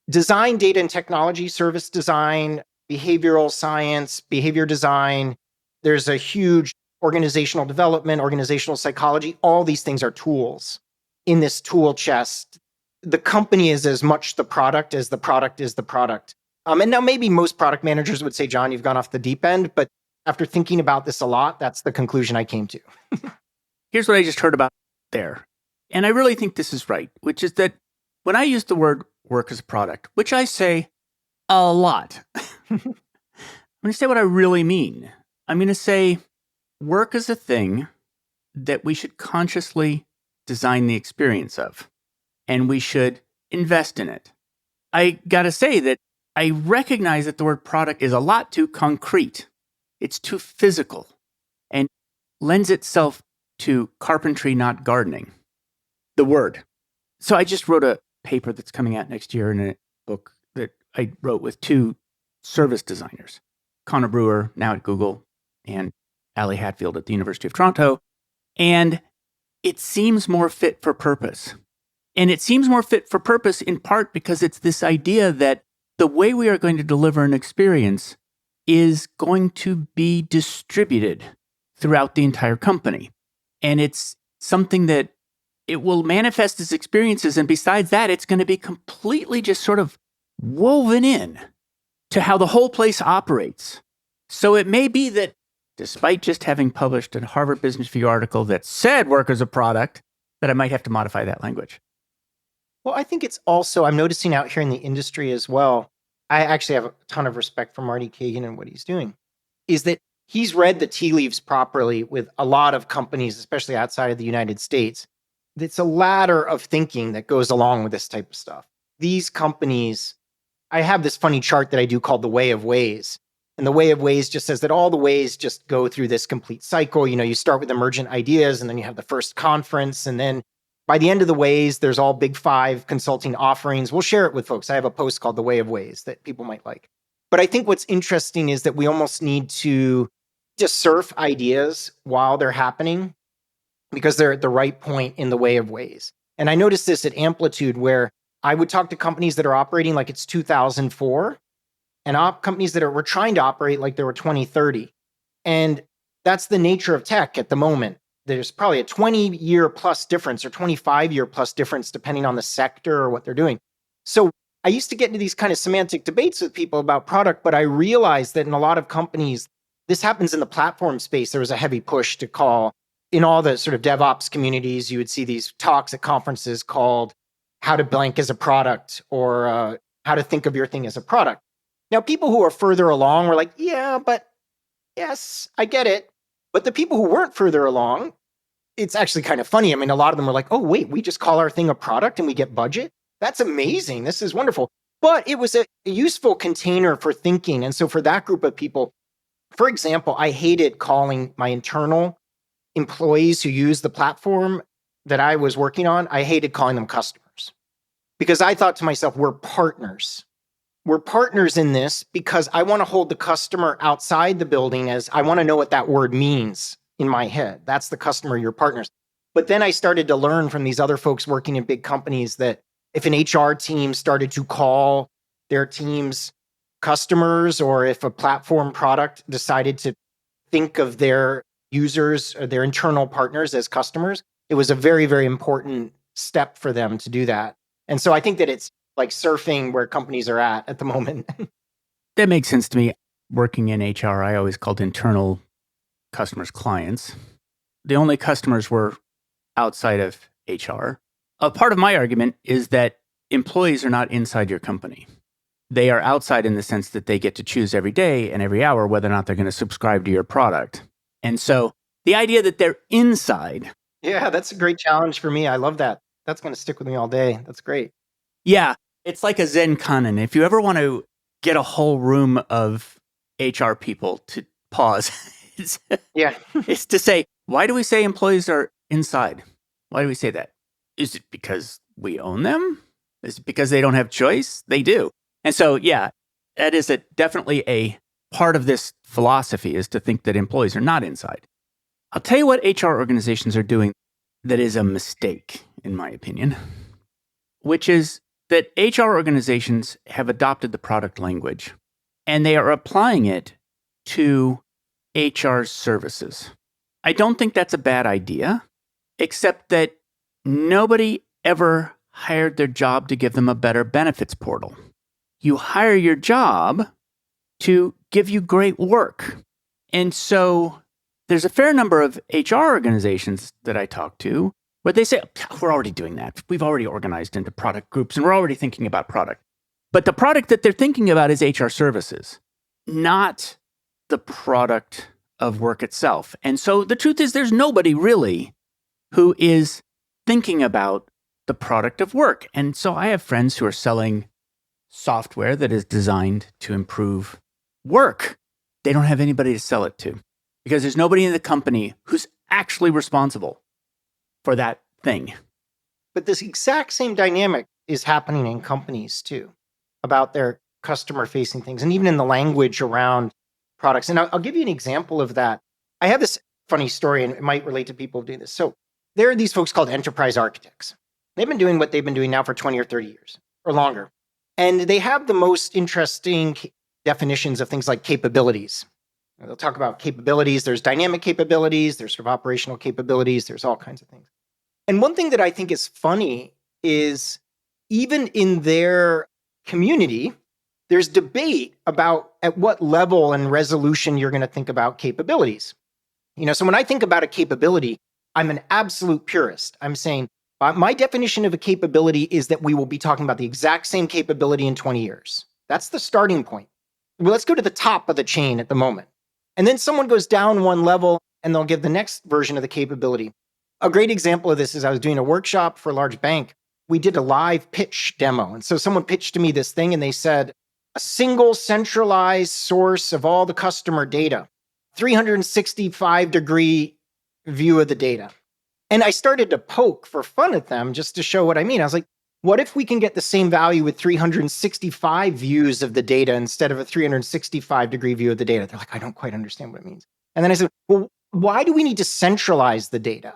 design, data, and technology, service design, behavioral science, behavior design, there's a huge organizational development, organizational psychology. All these things are tools in this tool chest. The company is as much the product as the product is the product. And now maybe most product managers would say, John, you've gone off the deep end. But after thinking about this a lot, that's the conclusion I came to. Here's what I just heard about there. And I really think this is right, which is that when I use the word work as a product, which I say a lot, I'm going to say what I really mean. I'm going to say work is a thing that we should consciously design the experience of, and we should invest in it. I got to say that I recognize that the word product is a lot too concrete. It's too physical and lends itself to carpentry, not gardening. The word. So I just wrote a paper that's coming out next year in a book that I wrote with two service designers, Connor Brewer, now at Google, and Ali Hatfield at the University of Toronto. And it seems more fit for purpose. And it seems more fit for purpose in part because it's this idea that the way we are going to deliver an experience is going to be distributed throughout the entire company. And it's something that it will manifest as experiences. And besides that, it's going to be completely just sort of woven in to how the whole place operates. So it may be that despite just having published a Harvard Business Review article that said work as a product, that I might have to modify that language. Well, I think it's also, I'm noticing out here in the industry as well, I actually have a ton of respect for Marty Kagan and what he's doing, is that he's read the tea leaves properly with a lot of companies, especially outside of the United States. It's a ladder of thinking that goes along with this type of stuff. These companies, I have this funny chart that I do called the Way of Ways. And the Way of Ways just says that all the ways just go through this complete cycle. You know, you start with emergent ideas, and then you have the first conference, and then by the end of the ways, there's all big five consulting offerings. We'll share it with folks. I have a post called The Way of Ways that people might like. But I think what's interesting is that we almost need to just surf ideas while they're happening because they're at the right point in the Way of Ways. And I noticed this at Amplitude where I would talk to companies that are operating like it's 2004 and companies that were trying to operate like they were 2030. And that's the nature of tech at the moment. There's probably a 20-year plus difference or 25-year plus difference depending on the sector or what they're doing. So I used to get into these kind of semantic debates with people about product, but I realized that in a lot of companies, this happens in the platform space. There was a heavy push to call, in all the sort of DevOps communities, you would see these talks at conferences called how to blank as a product or how to think of your thing as a product. Now, people who are further along were like, yeah, but yes, I get it. But the people who weren't further along, it's actually kind of funny. I mean, a lot of them were like, oh, wait, we just call our thing a product and we get budget? That's amazing. This is wonderful. But it was a useful container for thinking. And so for that group of people, for example, I hated calling my internal employees who use the platform that I was working on, I hated calling them customers because I thought to myself, we're partners. We're partners in this because I want to hold the customer outside the building as I want to know what that word means in my head. That's the customer, your partners. But then I started to learn from these other folks working in big companies that if an HR team started to call their teams customers, or if a platform product decided to think of their users or their internal partners as customers, it was a very, very important step for them to do that. And so I think that it's like surfing where companies are at the moment. That makes sense to me. Working in HR, I always called internal customers clients. The only customers were outside of HR. A part of my argument is that employees are not inside your company. They are outside in the sense that they get to choose every day and every hour whether or not they're going to subscribe to your product. And so the idea that they're inside, Yeah, that's a great challenge for me. I love that. That's going to stick with me all day. That's great. yeah, it's like a Zen kanon. If you ever want to get a whole room of HR people to pause, it's, Yeah. it's to say, why do we say employees are inside? Why do we say that? Is it because we own them? Is it because they don't have choice? They do. And so, yeah, that is definitely a part of this philosophy, is to think that employees are not inside. I'll tell you what HR organizations are doing that is a mistake, in my opinion, which is that HR organizations have adopted the product language and they are applying it to HR services. I don't think that's a bad idea, except that nobody ever hired their job to give them a better benefits portal. You hire your job to give you great work. And so there's a fair number of HR organizations that I talk to where they say, we're already doing that. We've already organized into product groups and we're already thinking about product. But the product that they're thinking about is HR services, not the product of work itself. And so the truth is, there's nobody really who is thinking about the product of work. And so I have friends who are selling software that is designed to improve work. They don't have anybody to sell it to because there's nobody in the company who's actually responsible for that thing. But this exact same dynamic is happening in companies too, about their customer facing things and even in the language around products. And I'll give you an example of that. I have this funny story, and it might relate to people who do this. So there are these folks called enterprise architects. They've been doing what they've been doing now for 20 or 30 years or longer. And they have the most interesting definitions of things like capabilities. They'll talk about capabilities. There's dynamic capabilities. There's sort of operational capabilities. There's all kinds of things. And one thing that I think is funny is even in their community, there's debate about at what level and resolution you're going to think about capabilities. So when I think about a capability, I'm an absolute purist. I'm saying my definition of a capability is that we will be talking about the exact same capability in 20 years. That's the starting point. Well, let's go to the top of the chain at the moment. And then someone goes down one level and they'll give the next version of the capability. A great example of this is I was doing a workshop for a large bank. We did a live pitch demo. And so someone pitched to me this thing and they said, a single centralized source of all the customer data, 365-degree view of the data. And I started to poke for fun at them just to show what I mean. I was like, what if we can get the same value with 365 views of the data instead of a 365-degree view of the data? They're like, I don't quite understand what it means. And then I said, well, why do we need to centralize the data?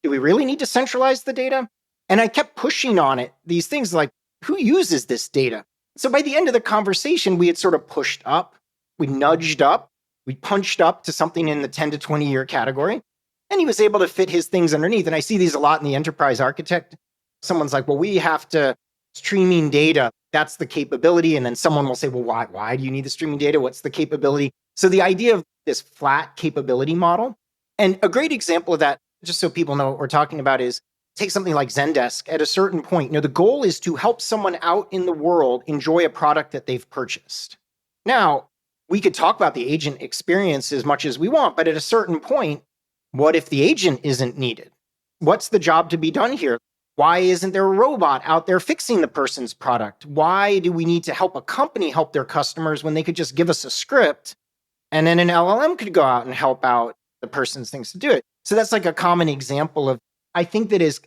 Do we really need to centralize the data? And I kept pushing on it, these things like, who uses this data? So by the end of the conversation, we had sort of pushed up, we nudged up, we punched up to something in the 10 to 20 year category. And he was able to fit his things underneath. And I see these a lot in the enterprise architect. Someone's like, well, we have to streaming data. That's the capability. And then someone will say, well, why do you need the streaming data? What's the capability? So the idea of this flat capability model. And a great example of that, just so people know what we're talking about, is take something like Zendesk. At a certain point, the goal is to help someone out in the world enjoy a product that they've purchased. Now, we could talk about the agent experience as much as we want, but at a certain point, what if the agent isn't needed? What's the job to be done here? Why isn't there a robot out there fixing the person's product? Why do we need to help a company help their customers when they could just give us a script and then an LLM could go out and help out the person's things to do it? So that's like a common example of, I think that as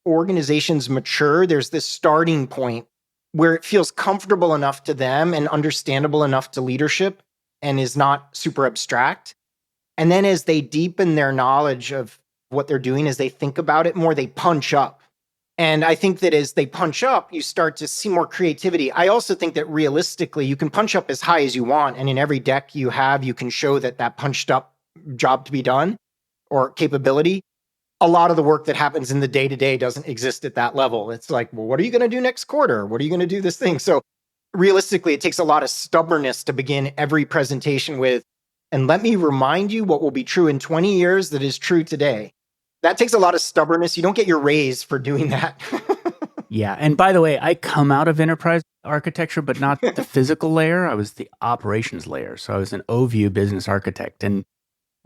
organizations mature, there's this starting point where it feels comfortable enough to them and understandable enough to leadership and is not super abstract. And then as they deepen their knowledge of what they're doing, as they think about it more, they punch up. And I think that as they punch up, you start to see more creativity. I also think that realistically, you can punch up as high as you want. And in every deck you have, you can show that punched up job to be done or capability. A lot of the work that happens in the day-to-day doesn't exist at that level. It's like, well, what are you going to do next quarter? What are you going to do this thing? So realistically, it takes a lot of stubbornness to begin every presentation with, and let me remind you what will be true in 20 years that is true today. That takes a lot of stubbornness. You don't get your raise for doing that. Yeah. And by the way, I come out of enterprise architecture, but not the physical layer. I was the operations layer. So I was an OView business architect. And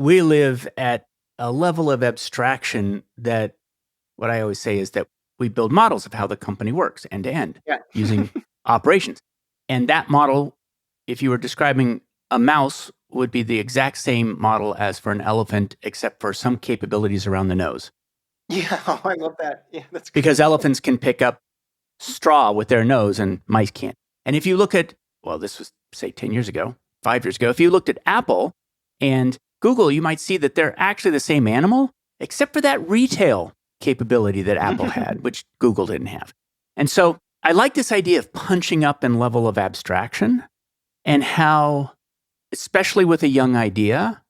we live at a level of abstraction that what I always say is that we build models of how the company works end to end Yeah. using operations. And that model, if you were describing a mouse, would be the exact same model as for an elephant, except for some capabilities around the nose. Yeah, oh, I love that. Yeah, that's great. Because elephants can pick up straw with their nose and mice can't. And if you look at, well, this was, say, 10 years ago, 5 years ago, if you looked at Apple and Google, you might see that they're actually the same animal, except for that retail capability that Apple had, which Google didn't have. And so I like this idea of punching up in level of abstraction and how, especially with a young idea,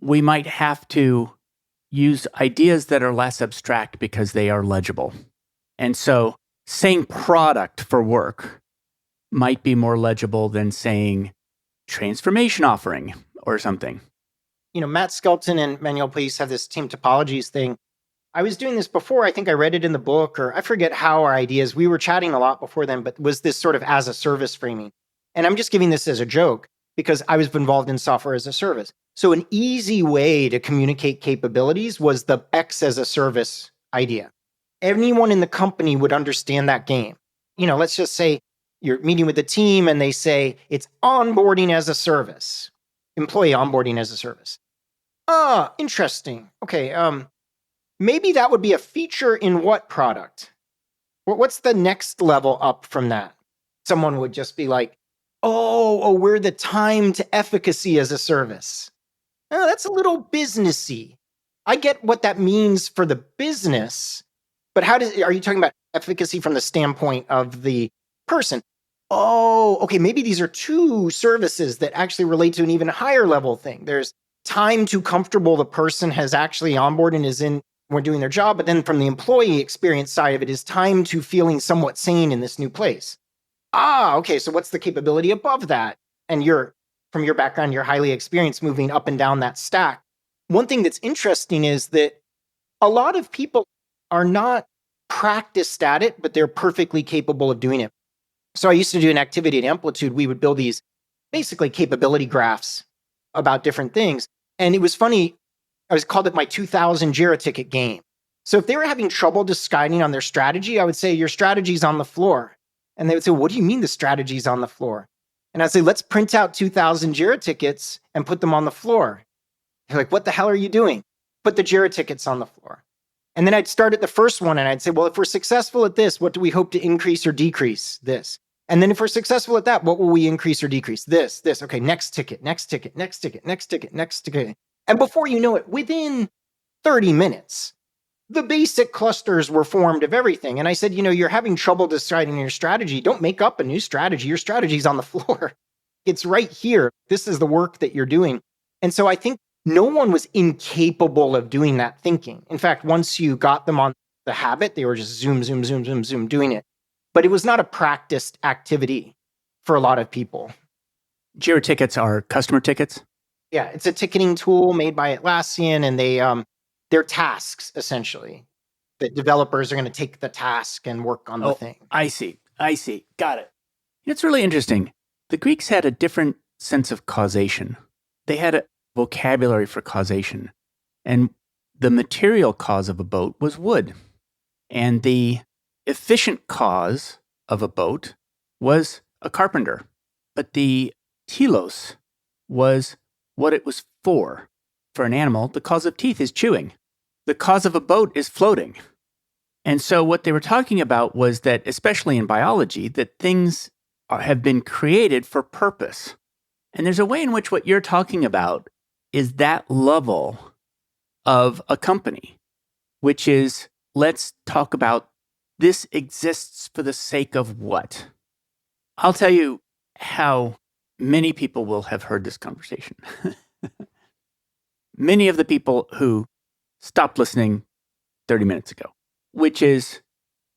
we might have to use ideas that are less abstract because they are legible. And so saying product for work might be more legible than saying transformation offering or something. Matt Skelton and Manuel Police have this team topologies thing. I was doing this before. I think I read it in the book, or I forget how our ideas, we were chatting a lot before then, but was this sort of as a service framing. And I'm just giving this as a joke because I was involved in software as a service. So an easy way to communicate capabilities was the X as a service idea. Anyone in the company would understand that game. Let's just say you're meeting with the team and they say it's onboarding as a service, employee onboarding as a service. Interesting. Okay, maybe that would be a feature in what product? What's the next level up from that? Someone would just be like, oh, we're the time to efficacy as a service. Oh, that's a little businessy. I get what that means for the business, but are you talking about efficacy from the standpoint of the person? Oh, okay, maybe these are two services that actually relate to an even higher level thing. There's time to comfortable the person has actually onboarded and is in, we're doing their job, but then from the employee experience side of it is time to feeling somewhat sane in this new place. Okay, so what's the capability above that? And from your background, you're highly experienced moving up and down that stack. One thing that's interesting is that a lot of people are not practiced at it, but they're perfectly capable of doing it. So I used to do an activity at Amplitude. We would build these basically capability graphs about different things. And it was funny. I called it my 2000 Jira ticket game. So if they were having trouble deciding on their strategy, I would say, your strategy's on the floor. And they would say, what do you mean the strategy's on the floor? And I'd say, let's print out 2000 Jira tickets and put them on the floor. They're like, what the hell are you doing? Put the Jira tickets on the floor. And then I'd start at the first one and I'd say, well, if we're successful at this, what do we hope to increase or decrease? This. And then if we're successful at that, what will we increase or decrease? This. Okay, next ticket, next ticket, next ticket, next ticket, next ticket. And before you know it, within 30 minutes, the basic clusters were formed of everything. And I said, you're having trouble deciding your strategy. Don't make up a new strategy. Your strategy's on the floor. It's right here. This is the work that you're doing. And so I think no one was incapable of doing that thinking. In fact, once you got them on the habit, they were just zoom doing it. But it was not a practiced activity for a lot of people. Jira tickets are customer tickets? Yeah, it's a ticketing tool made by Atlassian, and they're tasks, essentially. The developers are going to take the task and work on the thing. I see. Got it. It's really interesting. The Greeks had a different sense of causation. They had a vocabulary for causation. And the material cause of a boat was wood. And the efficient cause of a boat was a carpenter. But the telos was what it was for. For an animal, the cause of teeth is chewing. The cause of a boat is floating. And so what they were talking about was that, especially in biology, that things have been created for purpose. And there's a way in which what you're talking about is that level of a company, which is, let's talk about this exists for the sake of what? I'll tell you how many people will have heard this conversation. Many of the people who stopped listening 30 minutes ago, which is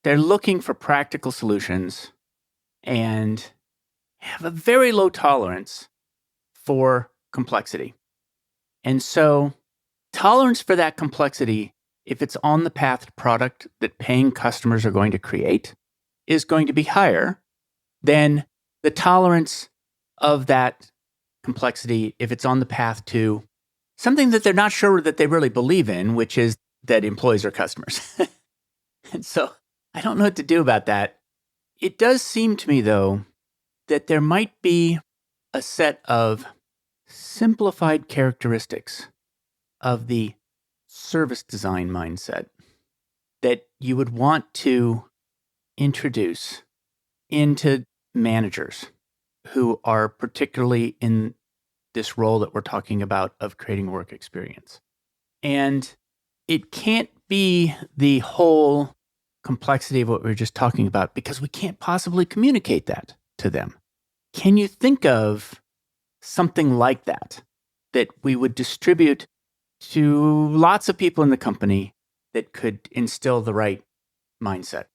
they're looking for practical solutions and have a very low tolerance for complexity. And so tolerance for that complexity, if it's on the path to product that paying customers are going to create, is going to be higher than the tolerance of that complexity if it's on the path to something that they're not sure that they really believe in, which is that employees are customers. And so I don't know what to do about that. It does seem to me, though, that there might be a set of simplified characteristics of the service design mindset that you would want to introduce into managers who are particularly in this role that we're talking about of creating work experience. And it can't be the whole complexity of what we were just talking about because we can't possibly communicate that to them. Can you think of something like that that we would distribute to lots of people in the company that could instill the right mindset?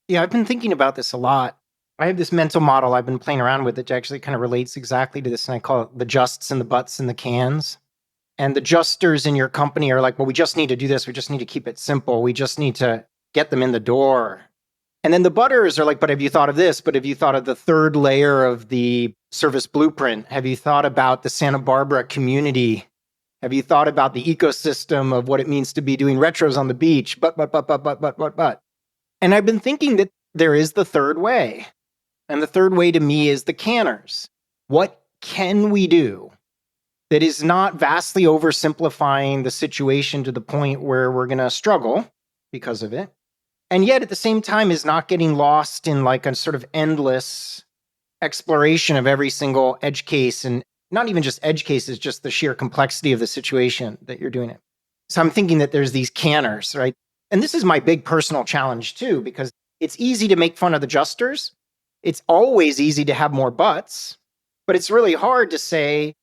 Yeah, I've been thinking about this a lot. I have this mental model I've been playing around with that actually kind of relates exactly to this, and I call it the justs and the buts and the cans. And the justers in your company are like, well, we just need to do this. We just need to keep it simple. We just need to get them in the door. And then the butters are like, but have you thought of this? But have you thought of the third layer of the service blueprint? Have you thought about the Santa Barbara community? Have you thought about the ecosystem of what it means to be doing retros on the beach? But. And I've been thinking that there is the third way. And the third way to me is the canners. What can we do that is not vastly oversimplifying the situation to the point where we're going to struggle because of it, and yet at the same time is not getting lost in like a sort of endless exploration of every single edge case, and not even just edge cases, just the sheer complexity of the situation that you're doing it. So I'm thinking that there's these canners, right? And this is my big personal challenge too, because it's easy to make fun of the justers. It's always easy to have more buts, but it's really hard to say,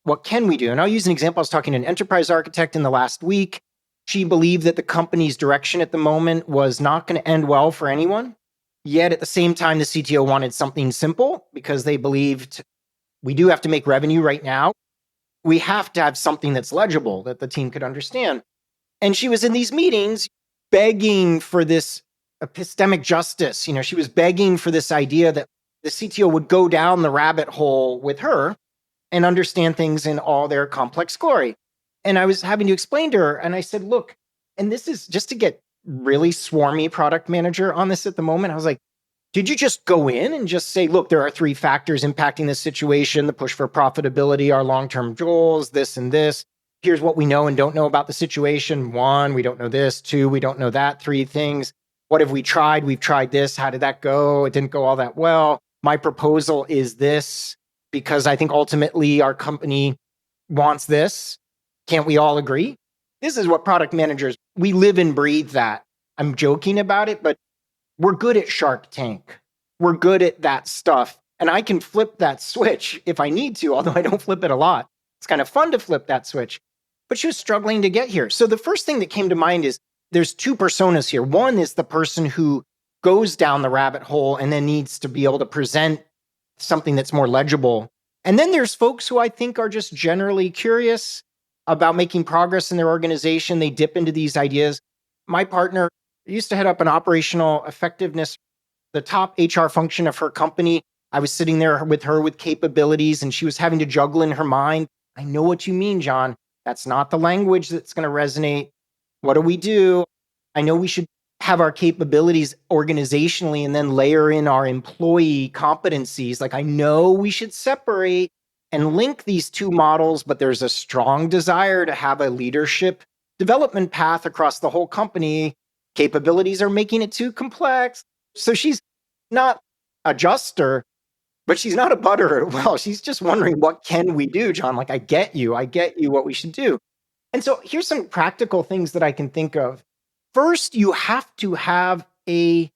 what can we do? And I'll use an example. I was talking to an enterprise architect in the last week. She believed that the company's direction at the moment was not going to end well for anyone. Yet at the same time, the CTO wanted something simple because they believed we do have to make revenue right now. We have to have something that's legible that the team could understand. And she was in these meetings begging for this epistemic justice. She was begging for this idea that the CTO would go down the rabbit hole with her and understand things in all their complex glory. And I was having to explain to her, and I said, look, and this is just to get really swarmy product manager on this at the moment. I was like, did you just go in and just say, look, there are 3 factors impacting this situation, the push for profitability, our long-term goals, this and this. Here's what we know and don't know about the situation. 1, we don't know this. 2, we don't know that. 3 things. What have we tried? We've tried this. How did that go? It didn't go all that well. My proposal is this, because I think ultimately our company wants this. Can't we all agree? This is what product managers, we live and breathe that. I'm joking about it, but we're good at Shark Tank. We're good at that stuff. And I can flip that switch if I need to, although I don't flip it a lot. It's kind of fun to flip that switch. But she was struggling to get here. So the first thing that came to mind is there's 2 personas here. One is the person who goes down the rabbit hole and then needs to be able to present something that's more legible. And then there's folks who I think are just generally curious about making progress in their organization. They dip into these ideas. My partner used to head up an operational effectiveness, the top HR function of her company. I was sitting there with her with capabilities, and she was having to juggle in her mind. I know what you mean, John. That's not the language that's going to resonate. What do we do? I know we should have our capabilities organizationally and then layer in our employee competencies. Like, I know we should separate and link these 2 models, but there's a strong desire to have a leadership development path across the whole company. Capabilities are making it too complex. So she's not a juster, but she's not a butterer. Well, she's just wondering, what can we do, John? Like, I get you what we should do. And so here's some practical things that I can think of. First, you have to have a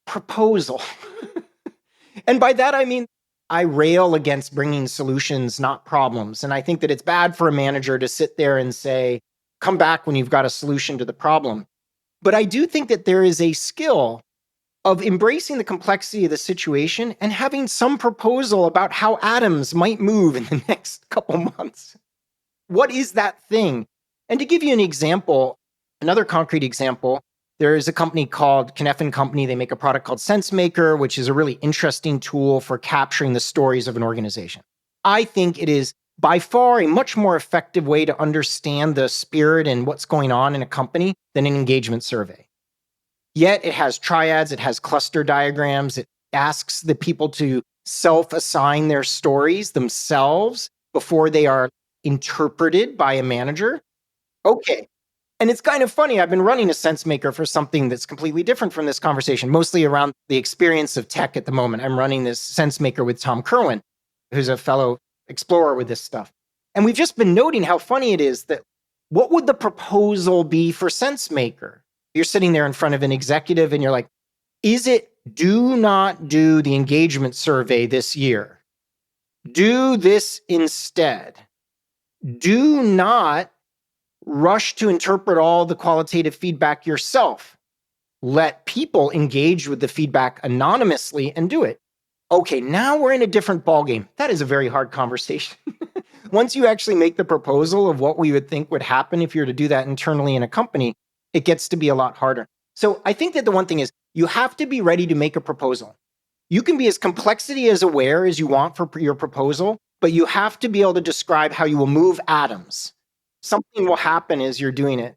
proposal. And by that, I mean, I rail against bringing solutions, not problems. And I think that it's bad for a manager to sit there and say, come back when you've got a solution to the problem. But I do think that there is a skill of embracing the complexity of the situation and having some proposal about how atoms might move in the next couple months. What is that thing? And to give you an example, another concrete example, there is a company called Kneff & Company. They make a product called SenseMaker, which is a really interesting tool for capturing the stories of an organization. I think it is by far a much more effective way to understand the spirit and what's going on in a company than an engagement survey. Yet it has triads, it has cluster diagrams, it asks the people to self-assign their stories themselves before they are interpreted by a manager. Okay. And it's kind of funny. I've been running a sense maker for something that's completely different from this conversation, mostly around the experience of tech at the moment. I'm running this sense maker with Tom Kerwin, who's a fellow explorer with this stuff. And we've just been noting how funny it is that what would the proposal be for sense maker? You're sitting there in front of an executive and you're like, is it do not do the engagement survey this year? Do this instead. Do not rush to interpret all the qualitative feedback yourself. Let people engage with the feedback anonymously and do it. Okay, now we're in a different ballgame. That is a very hard conversation. Once you actually make the proposal of what we would think would happen if you were to do that internally in a company, it gets to be a lot harder. So I think that the one thing is you have to be ready to make a proposal. You can be as complexity as aware as you want for your proposal, but you have to be able to describe how you will move atoms. Something will happen as you're doing it.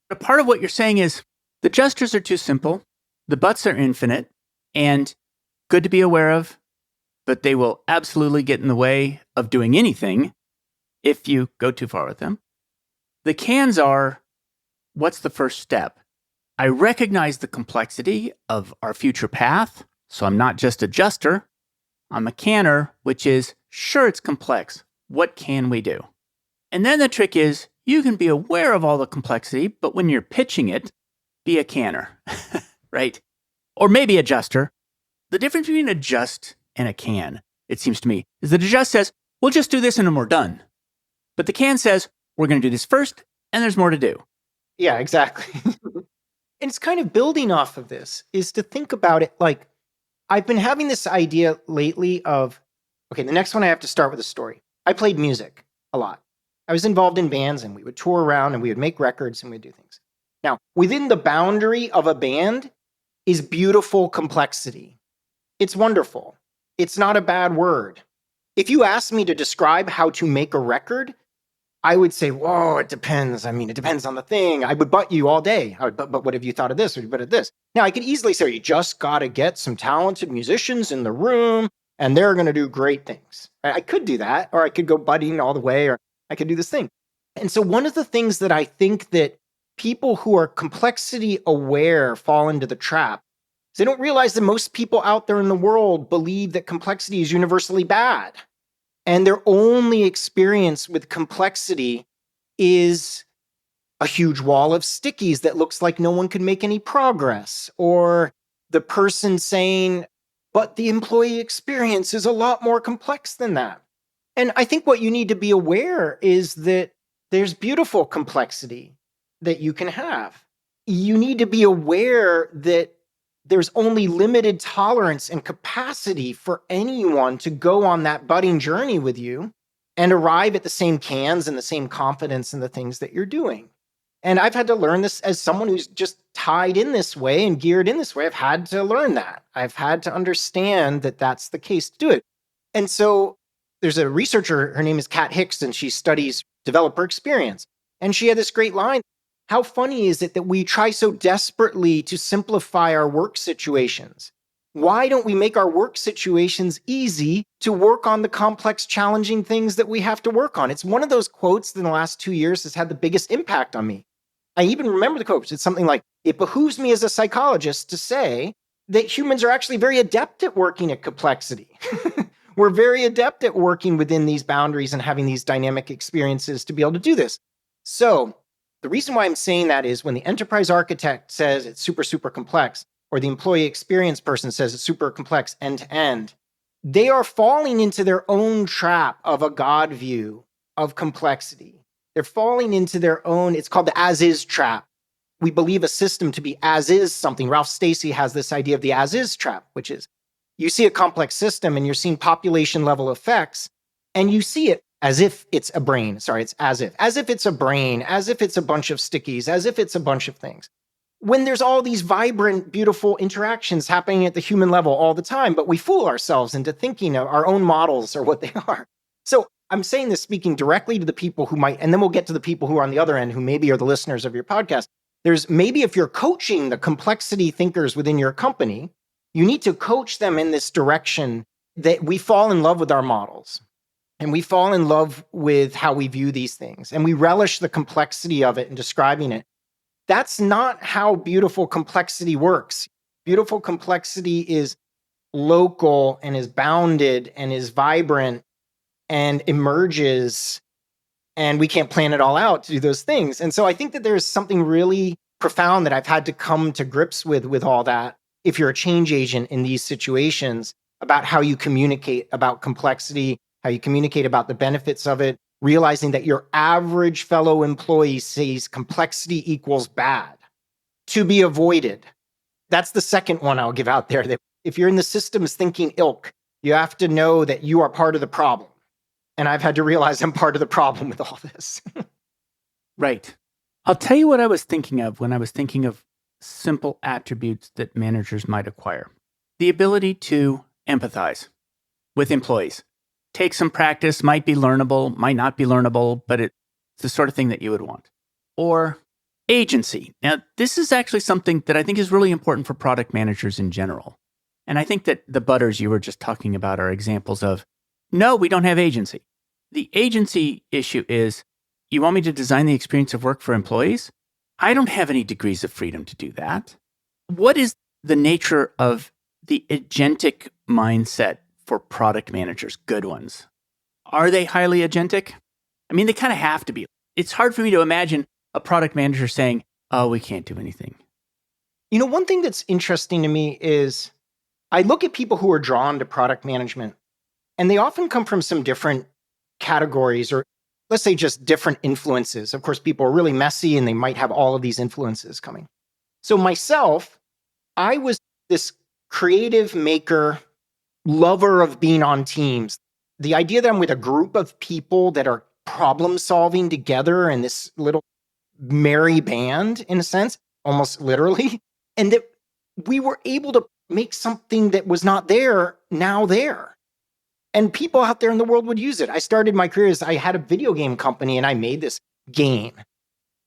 A part of what you're saying is the gestures are too simple, the buts are infinite, and good to be aware of, but they will absolutely get in the way of doing anything if you go too far with them. The cans are, what's the first step? I recognize the complexity of our future path, so I'm not just a juster. I'm a canner, which is, sure, it's complex. What can we do? And then the trick is, you can be aware of all the complexity, but when you're pitching it, be a canner, right? Or maybe a juster. The difference between a just and a can, it seems to me, is that a just says, we'll just do this and then we're done. But the can says, we're going to do this first, and there's more to do. Yeah, exactly. And it's kind of building off of this, is to think about it like, I've been having this idea lately of, okay, the next one I have to start with a story. I played music a lot. I was involved in bands and we would tour around and we would make records and we'd do things. Now, within the boundary of a band is beautiful complexity. It's wonderful. It's not a bad word. If you ask me to describe how to make a record, I would say, whoa, it depends. I mean, it depends on the thing. I would butt you all day. But what have you thought of this? Or what of this? Now, I could easily say, you just got to get some talented musicians in the room and they're going to do great things. I could do that, or I could go butting all the way, or I could do this thing. And so one of the things that I think that people who are complexity aware fall into the trap is they don't realize that most people out there in the world believe that complexity is universally bad. And their only experience with complexity is a huge wall of stickies that looks like no one can make any progress, or the person saying, but the employee experience is a lot more complex than that. And I think what you need to be aware is that there's beautiful complexity that you can have. You need to be aware that there's only limited tolerance and capacity for anyone to go on that budding journey with you and arrive at the same cans and the same confidence in the things that you're doing. And I've had to learn this as someone who's just tied in this way and geared in this way. I've had to learn that. I've had to understand that that's the case to do it. And so there's a researcher, her name is Kat Hicks, and she studies developer experience. And she had this great line. How funny is it that we try so desperately to simplify our work situations? Why don't we make our work situations easy to work on the complex, challenging things that we have to work on? It's one of those quotes that in the last 2 years has had the biggest impact on me. I even remember the quote. It's something like, it behooves me as a psychologist to say that humans are actually very adept at working at complexity. We're very adept at working within these boundaries and having these dynamic experiences to be able to do this. So the reason why I'm saying that is when the enterprise architect says it's super, super complex, or the employee experience person says it's super complex end to end, they are falling into their own trap of a God view of complexity. They're falling into their own, it's called the as-is trap. We believe a system to be as-is something. Ralph Stacey has this idea of the as-is trap, which is you see a complex system and you're seeing population level effects, and you see it as if it's a brain. Sorry, it's as if it's a brain, as if it's a bunch of stickies, as if it's a bunch of things. When there's all these vibrant, beautiful interactions happening at the human level all the time, but we fool ourselves into thinking our own models are what they are. So I'm saying this speaking directly to the people who might, and then we'll get to the people who are on the other end who maybe are the listeners of your podcast. There's maybe if you're coaching the complexity thinkers within your company, you need to coach them in this direction that we fall in love with our models and we fall in love with how we view these things and we relish the complexity of it and describing it. That's not how beautiful complexity works. Beautiful complexity is local and is bounded and is vibrant and emerges, and we can't plan it all out to do those things. And so I think that there's something really profound that I've had to come to grips with all that. If you're a change agent in these situations, about how you communicate about complexity, how you communicate about the benefits of it, realizing that your average fellow employee sees complexity equals bad to be avoided. That's the second one I'll give out there, that if you're in the systems thinking ilk, you have to know that you are part of the problem. And I've had to realize I'm part of the problem with all this. Right. I'll tell you what I was thinking of when I was thinking of simple attributes that managers might acquire. The ability to empathize with employees. Take some practice, might be learnable, might not be learnable, but it's the sort of thing that you would want. Or agency. Now, this is actually something that I think is really important for product managers in general. And I think that the butters you were just talking about are examples of, no, we don't have agency. The agency issue is, you want me to design the experience of work for employees? I don't have any degrees of freedom to do that. What is the nature of the agentic mindset for product managers, good ones? Are they highly agentic? I mean, they kind of have to be. It's hard for me to imagine a product manager saying, oh, we can't do anything. You know, one thing that's interesting to me is I look at people who are drawn to product management, and they often come from some different categories, or let's say just different influences. Of course, people are really messy and they might have all of these influences coming. So myself, I was this creative maker, lover of being on teams. The idea that I'm with a group of people that are problem solving together in this little merry band, in a sense, almost literally, and that we were able to make something that was not there now there. And people out there in the world would use it. I started my career as I had a video game company and I made this game.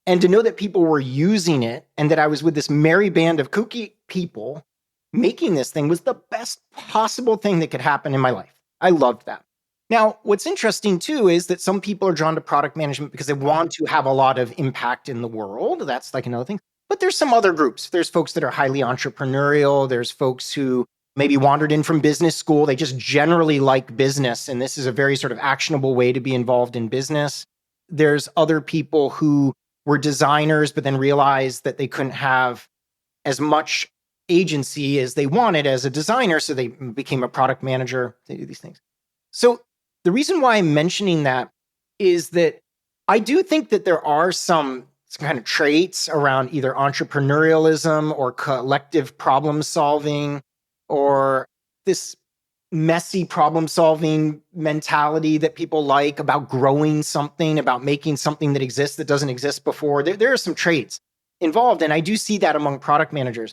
And to know that people were using it and that I was with this merry band of kooky people making this thing was the best possible thing that could happen in my life. I loved that. Now, what's interesting too is that some people are drawn to product management because they want to have a lot of impact in the world. That's like another thing. But there's some other groups. There's folks that are highly entrepreneurial. There's folks who maybe wandered in from business school. They just generally like business. And this is a very sort of actionable way to be involved in business. There's other people who were designers, but then realized that they couldn't have as much agency as they wanted as a designer. So they became a product manager. They do these things. So the reason why I'm mentioning that is that I do think that there are some kind of traits around either entrepreneurialism or collective problem solving or this messy problem solving mentality that people like about growing something, about making something that exists that doesn't exist before. There are some traits involved, and I do see that among product managers.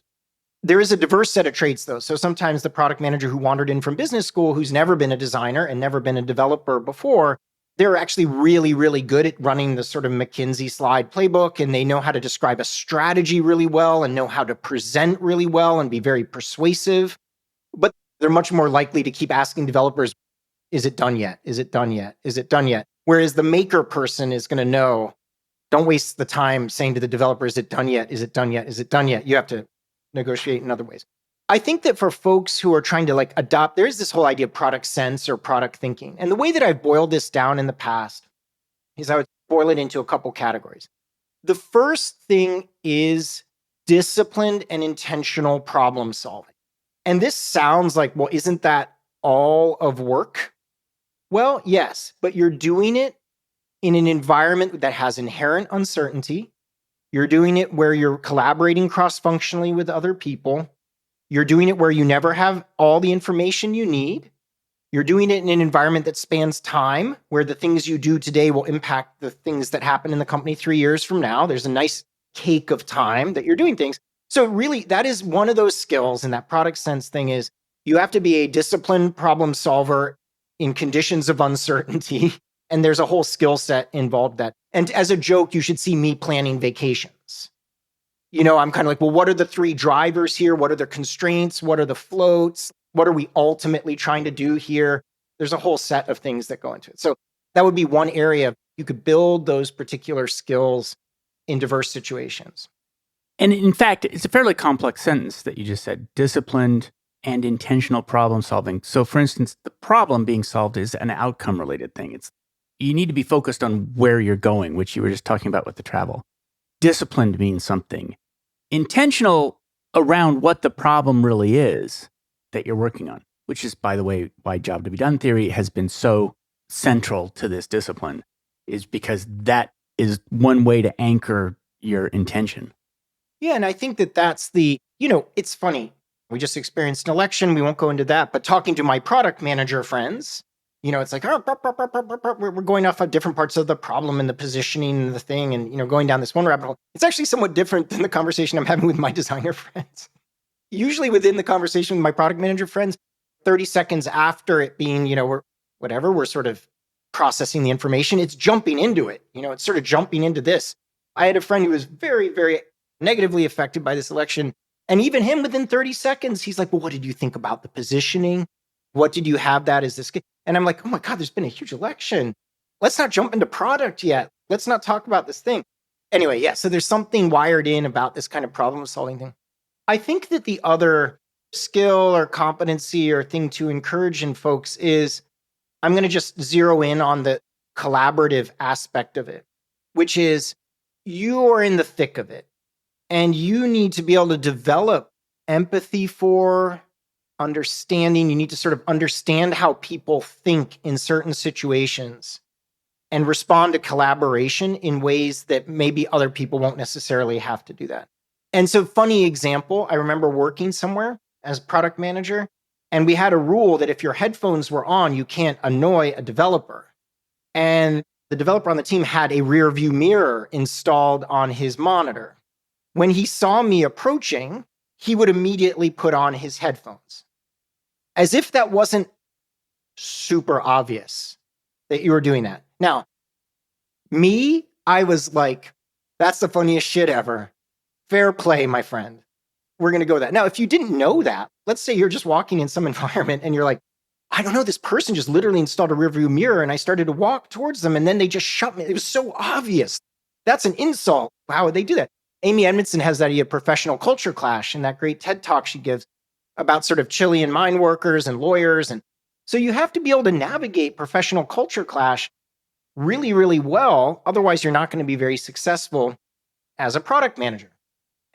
There is a diverse set of traits, though. So sometimes the product manager who wandered in from business school, who's never been a designer and never been a developer before, they're actually really, really good at running the sort of McKinsey slide playbook, and they know how to describe a strategy really well and know how to present really well and be very persuasive. But they're much more likely to keep asking developers, is it done yet? Is it done yet? Is it done yet? Whereas the maker person is going to know, don't waste the time saying to the developer, is it done yet? Is it done yet? Is it done yet? You have to negotiate in other ways. I think that for folks who are trying to like adopt, there's this whole idea of product sense or product thinking. And the way that I've boiled this down in the past is I would boil it into a couple categories. The first thing is disciplined and intentional problem solving. And this sounds like, well, isn't that all of work? Well, yes, but you're doing it in an environment that has inherent uncertainty. You're doing it where you're collaborating cross-functionally with other people. You're doing it where you never have all the information you need. You're doing it in an environment that spans time, where the things you do today will impact the things that happen in the company 3 years from now. There's a nice cake of time that you're doing things. So really, that is one of those skills, and that product sense thing is you have to be a disciplined problem solver in conditions of uncertainty. And there's a whole skill set involved that. And as a joke, you should see me planning vacations. I'm kind of like, well, what are the three drivers here? What are the constraints? What are the floats? What are we ultimately trying to do here? There's a whole set of things that go into it. So that would be one area you could build those particular skills in diverse situations. And in fact, it's a fairly complex sentence that you just said, disciplined and intentional problem solving. So for instance, the problem being solved is an outcome related thing. You need to be focused on where you're going, which you were just talking about with the travel. Disciplined means something. Intentional around what the problem really is that you're working on, which is, by the way, why job to be done theory has been so central to this discipline, is because that is one way to anchor your intention. Yeah, and I think that's it's funny. We just experienced an election. We won't go into that. But talking to my product manager friends, it's like, we're going off of different parts of the problem and the positioning and the thing and, going down this one rabbit hole. It's actually somewhat different than the conversation I'm having with my designer friends. Usually within the conversation with my product manager friends, 30 seconds after it being, we're sort of processing the information, it's jumping into it. It's sort of jumping into this. I had a friend who was very, very negatively affected by this election. And even him, within 30 seconds, he's like, well, what did you think about the positioning? What did you have that as this? And I'm like, oh my God, there's been a huge election. Let's not jump into product yet. Let's not talk about this thing. Anyway, yeah, so there's something wired in about this kind of problem solving thing. I think that the other skill or competency or thing to encourage in folks is, I'm going to just zero in on the collaborative aspect of it, which is you are in the thick of it. And you need to be able to develop empathy for understanding. You need to sort of understand how people think in certain situations and respond to collaboration in ways that maybe other people won't necessarily have to do that. And so, funny example, I remember working somewhere as product manager, and we had a rule that if your headphones were on, you can't annoy a developer. And the developer on the team had a rear view mirror installed on his monitor. When he saw me approaching, he would immediately put on his headphones, as if that wasn't super obvious that you were doing that. Now, I was like, that's the funniest shit ever. Fair play, my friend. We're going to go with that. Now, if you didn't know that, let's say you're just walking in some environment and you're like, I don't know, this person just literally installed a rearview mirror and I started to walk towards them and then they just shut me. It was so obvious. That's an insult. How would they do that? Amy Edmondson has that idea of professional culture clash in that great TED talk she gives about sort of Chilean mine workers and lawyers. And so you have to be able to navigate professional culture clash really, really well. Otherwise, you're not going to be very successful as a product manager.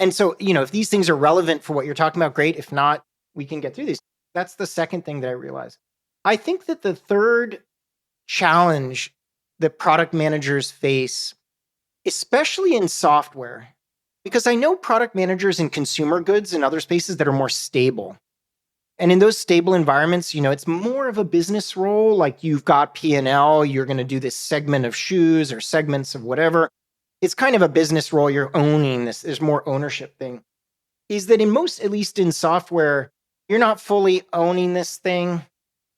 And so, if these things are relevant for what you're talking about, great. If not, we can get through these. That's the second thing that I realized. I think that the third challenge that product managers face, especially in software, because I know product managers in consumer goods and other spaces that are more stable. And in those stable environments, it's more of a business role. Like you've got P&L, you're going to do this segment of shoes or segments of whatever. It's kind of a business role. You're owning this. There's more ownership thing. Is that in most, at least in software, you're not fully owning this thing.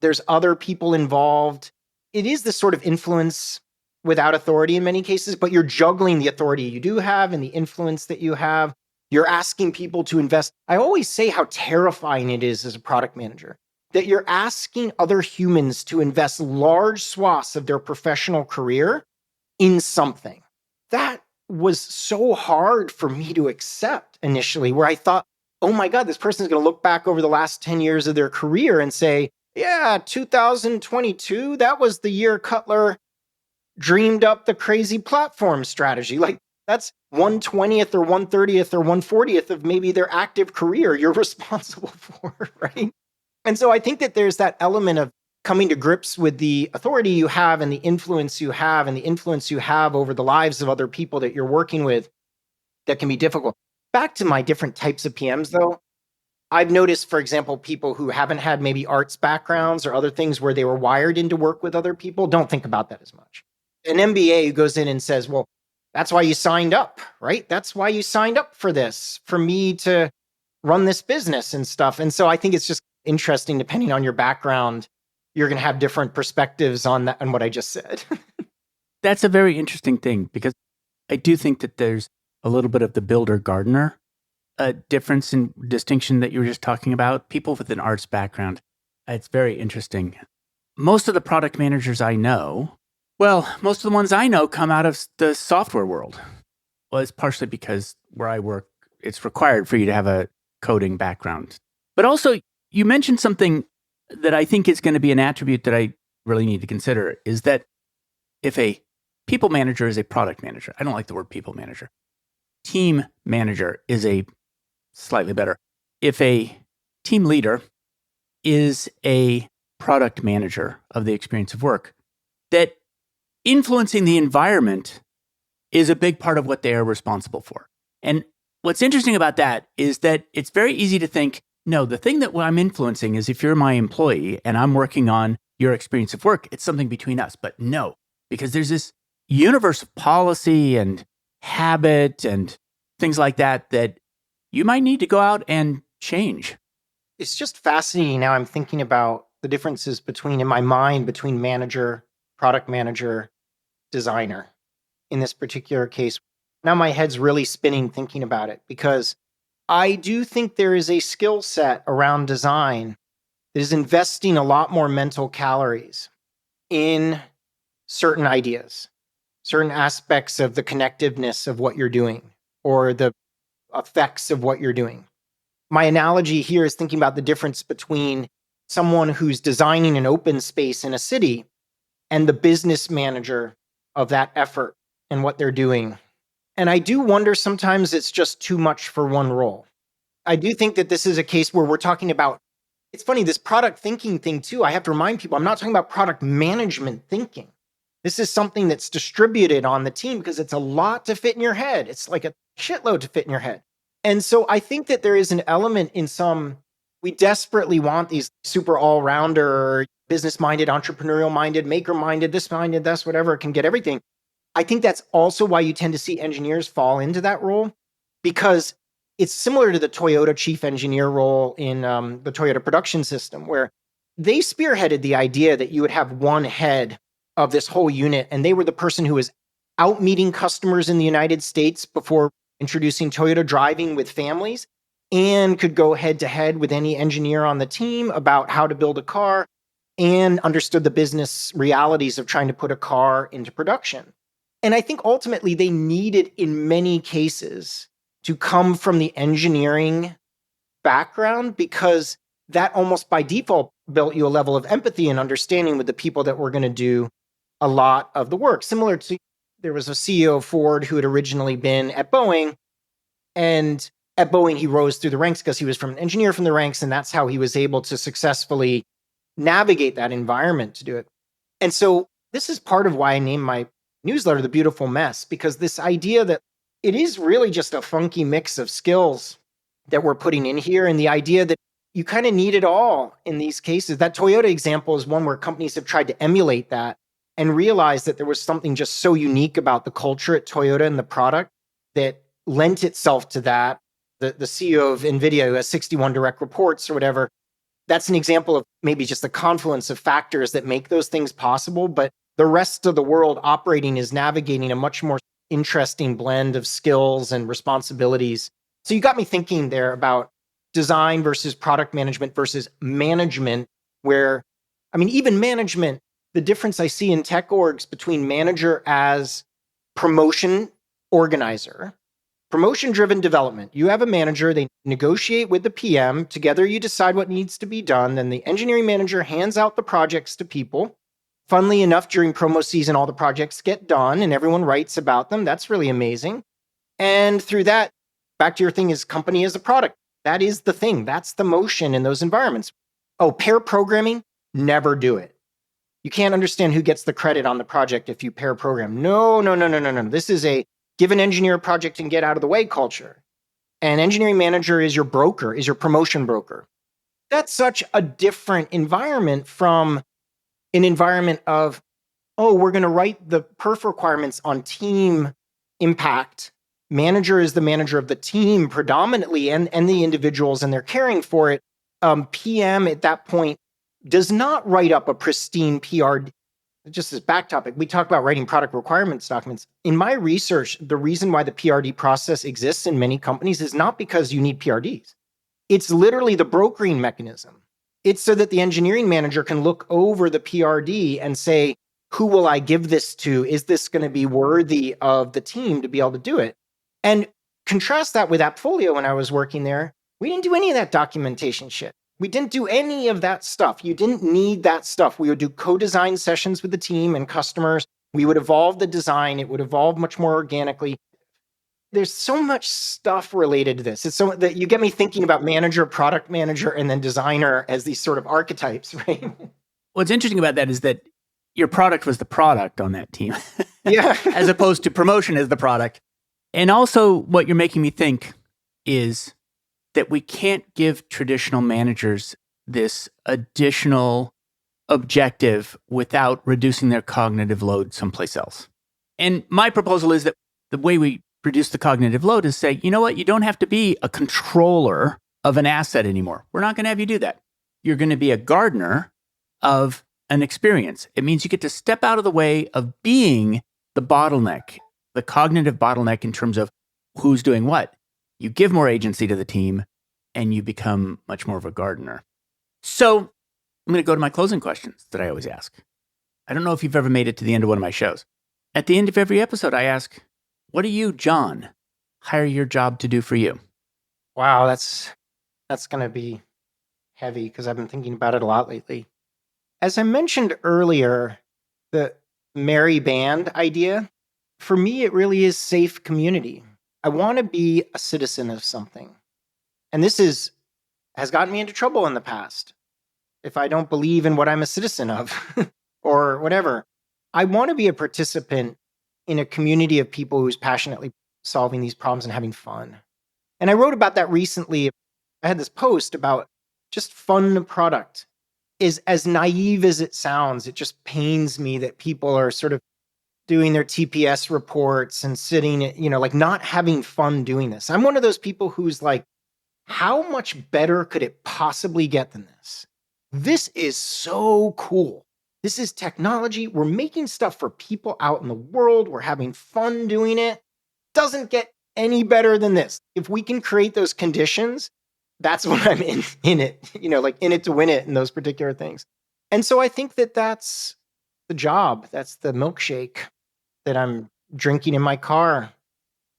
There's other people involved. It is this sort of influence without authority in many cases, but you're juggling the authority you do have and the influence that you have. You're asking people to invest. I always say how terrifying it is as a product manager that you're asking other humans to invest large swaths of their professional career in something. That was so hard for me to accept initially, where I thought, oh my God, this person's going to look back over the last 10 years of their career and say, yeah, 2022, that was the year Cutler dreamed up the crazy platform strategy. Like that's 1/20th or 1/30th or 1/40th of maybe their active career you're responsible for, right? And so I think that there's that element of coming to grips with the authority you have and the influence you have and the influence you have over the lives of other people that you're working with that can be difficult. Back to my different types of PMs though, I've noticed, for example, people who haven't had maybe arts backgrounds or other things where they were wired into work with other people don't think about that as much. An MBA who goes in and says, well, that's why you signed up, right? That's why you signed up for this, for me to run this business and stuff. And so I think it's just interesting, depending on your background, you're going to have different perspectives on that, on what I just said. That's a very interesting thing because I do think that there's a little bit of the builder gardener difference and distinction that you were just talking about. People with an arts background, it's very interesting. Most of the product managers I know, well, most of the ones I know come out of the software world. Well, it's partially because where I work, it's required for you to have a coding background. But also, you mentioned something that I think is going to be an attribute that I really need to consider is that if a people manager is a product manager, I don't like the word people manager. Team manager is a slightly better. If a team leader is a product manager of the experience of work, that influencing the environment is a big part of what they are responsible for. And what's interesting about that is that it's very easy to think, no, the thing that I'm influencing is if you're my employee and I'm working on your experience of work, it's something between us. But no, because there's this universe of policy and habit and things like that that you might need to go out and change. It's just fascinating. Now I'm thinking about the differences between, in my mind, between manager, product manager, designer in this particular case. Now my head's really spinning thinking about it because I do think there is a skill set around design that is investing a lot more mental calories in certain ideas, certain aspects of the connectiveness of what you're doing or the effects of what you're doing. My analogy here is thinking about the difference between someone who's designing an open space in a city and the business manager of that effort and what they're doing. And I do wonder sometimes it's just too much for one role. I do think that this is a case where we're talking about, it's funny, this product thinking thing too. I have to remind people, I'm not talking about product management thinking. This is something that's distributed on the team because it's a lot to fit in your head. It's like a shitload to fit in your head. And so I think that there is an element in some, we desperately want these super all-rounder, business-minded, entrepreneurial-minded, maker-minded, this minded, that's whatever, can get everything. I think that's also why you tend to see engineers fall into that role, because it's similar to the Toyota chief engineer role in the Toyota production system, where they spearheaded the idea that you would have one head of this whole unit, and they were the person who was out meeting customers in the United States before introducing Toyota driving with families, and could go head to head with any engineer on the team about how to build a car, and understood the business realities of trying to put a car into production. And I think ultimately they needed, in many cases, to come from the engineering background, because that almost by default built you a level of empathy and understanding with the people that were going to do a lot of the work. Similar to, there was a CEO of Ford who had originally been at Boeing, and at Boeing he rose through the ranks because he was from an engineer from the ranks, and that's how he was able to successfully navigate that environment to do it. And so this is part of why I named my newsletter The Beautiful Mess, because this idea that it is really just a funky mix of skills that we're putting in here, and the idea that you kind of need it all in these cases. That Toyota example is one where companies have tried to emulate that and realized that there was something just so unique about the culture at Toyota and the product that lent itself to that. The CEO of NVIDIA, who has 61 direct reports or whatever, that's an example of maybe just the confluence of factors that make those things possible. But the rest of the world operating is navigating a much more interesting blend of skills and responsibilities. So you got me thinking there about design versus product management versus management, where, I mean, even management, the difference I see in tech orgs between manager as promotion organizer, promotion-driven development. You have a manager, they negotiate with the PM, together you decide what needs to be done, then the engineering manager hands out the projects to people. Funnily enough, during promo season, all the projects get done and everyone writes about them. That's really amazing. And through that, back to your thing is company as a product. That is the thing. That's the motion in those environments. Oh, pair programming, never do it. You can't understand who gets the credit on the project if you pair program. No, no, no, no, no, no. This is a give an engineer a project and get out of the way culture. And engineering manager is your broker, is your promotion broker. That's such a different environment from an environment of, oh, we're going to write the perf requirements on team impact. Manager is the manager of the team predominantly, and the individuals, and they're caring for it. PM at that point does not write up a pristine PR. Just as back topic, we talk about writing product requirements documents. In my research, the reason why the PRD process exists in many companies is not because you need PRDs. It's literally the brokering mechanism. It's so that the engineering manager can look over the PRD and say, who will I give this to? Is this going to be worthy of the team to be able to do it? And contrast that with Appfolio when I was working there. We didn't do any of that documentation shit. We didn't do any of that stuff. You didn't need that stuff. We would do co-design sessions with the team and customers. We would evolve the design. It would evolve much more organically. There's so much stuff related to this. It's so that you get me thinking about manager, product manager, and then designer as these sort of archetypes, right? What's interesting about that is that your product was the product on that team. Yeah. As opposed to promotion as the product. And also what you're making me think is that we can't give traditional managers this additional objective without reducing their cognitive load someplace else. And my proposal is that the way we reduce the cognitive load is say, you know what, you don't have to be a controller of an asset anymore. We're not going to have you do that. You're going to be a gardener of an experience. It means you get to step out of the way of being the bottleneck, the cognitive bottleneck in terms of who's doing what. You give more agency to the team and you become much more of a gardener. So I'm going to go to my closing questions that I always ask. I don't know if you've ever made it to the end of one of my shows. At the end of every episode, I ask, what do you, John, hire your job to do for you? Wow, that's going to be heavy because I've been thinking about it a lot lately. As I mentioned earlier, the merry band idea, for me, it really is safe community. I want to be a citizen of something. And this has gotten me into trouble in the past. If I don't believe in what I'm a citizen of or whatever, I want to be a participant in a community of people who's passionately solving these problems and having fun. And I wrote about that recently. I had this post about just fun product. Is as naive as it sounds, it just pains me that people are sort of doing their TPS reports and sitting, like not having fun doing this. I'm one of those people who's like, how much better could it possibly get than this? This is so cool. This is technology. We're making stuff for people out in the world. We're having fun doing it. Doesn't get any better than this. If we can create those conditions, that's when I'm in it, like in it to win it in those particular things. And so I think that that's the job. That's the milkshake that I'm drinking in my car.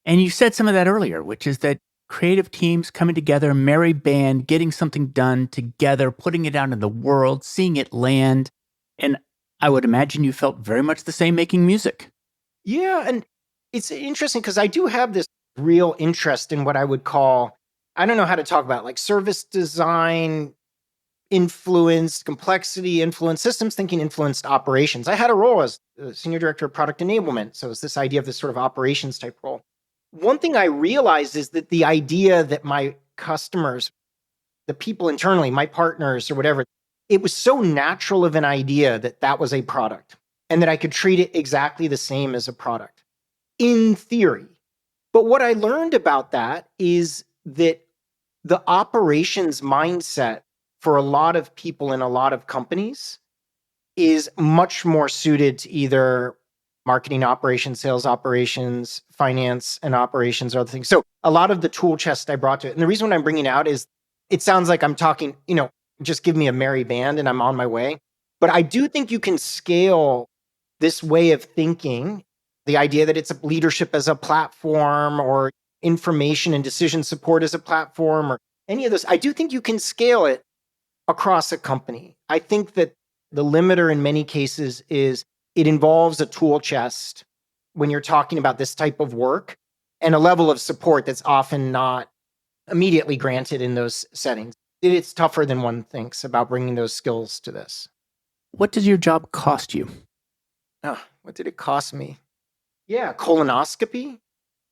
And you said some of that earlier, which is that creative teams coming together, merry band, getting something done together, putting it out in the world, seeing it land. And I would imagine you felt very much the same making music. Yeah. And it's interesting because I do have this real interest in what I would call, I don't know how to talk about, like service design, influenced complexity, influenced systems thinking, influenced operations. I had a role as senior director of product enablement. So it's this idea of this sort of operations type role. One thing I realized is that the idea that my customers, the people internally, my partners or whatever, it was so natural of an idea that that was a product and that I could treat it exactly the same as a product in theory. But what I learned about that is that the operations mindset for a lot of people in a lot of companies is much more suited to either marketing operations, sales operations, finance and operations, or other things. So a lot of the tool chest I brought to it. And the reason what I'm bringing out is it sounds like I'm talking, just give me a merry band and I'm on my way. But I do think you can scale this way of thinking, the idea that it's a leadership as a platform or information and decision support as a platform or any of those. I do think you can scale it across a company. I think that the limiter in many cases is it involves a tool chest when you're talking about this type of work and a level of support that's often not immediately granted in those settings. It's tougher than one thinks about bringing those skills to this. What does your job cost you? Oh, what did it cost me? Yeah, colonoscopy.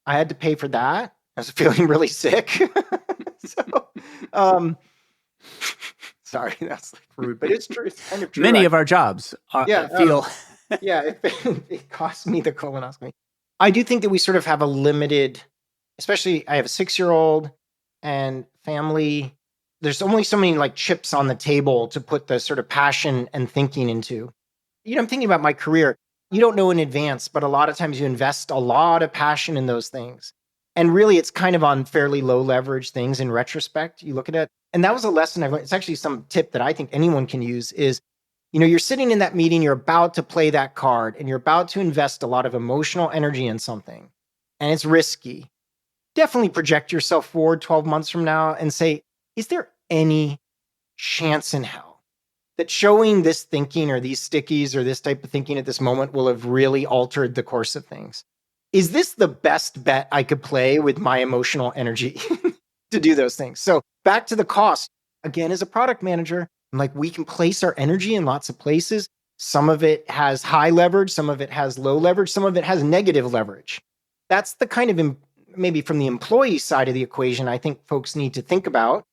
I had to pay for that. I was feeling really sick. So, sorry, that's like rude, but it's true. It's kind of true. Many of our jobs feel. Yeah, it cost me the colonoscopy. I do think that we sort of have a limited, especially I have a 6-year-old and family. there's only so many like chips on the table to put the sort of passion and thinking into. I'm thinking about my career. You don't know in advance, but a lot of times you invest a lot of passion in those things. And really, it's kind of on fairly low leverage things in retrospect. You look at it. And that was a lesson I've learned. It's actually some tip that I think anyone can use is, you're sitting in that meeting, you're about to play that card, and you're about to invest a lot of emotional energy in something. And it's risky. Definitely project yourself forward 12 months from now and say, is there any chance in hell that showing this thinking or these stickies or this type of thinking at this moment will have really altered the course of things? Is this the best bet I could play with my emotional energy to do those things? So back to the cost. Again, as a product manager, I'm like, we can place our energy in lots of places. Some of it has high leverage, some of it has low leverage, some of it has negative leverage. That's the kind of, maybe from the employee side of the equation, I think folks need to think about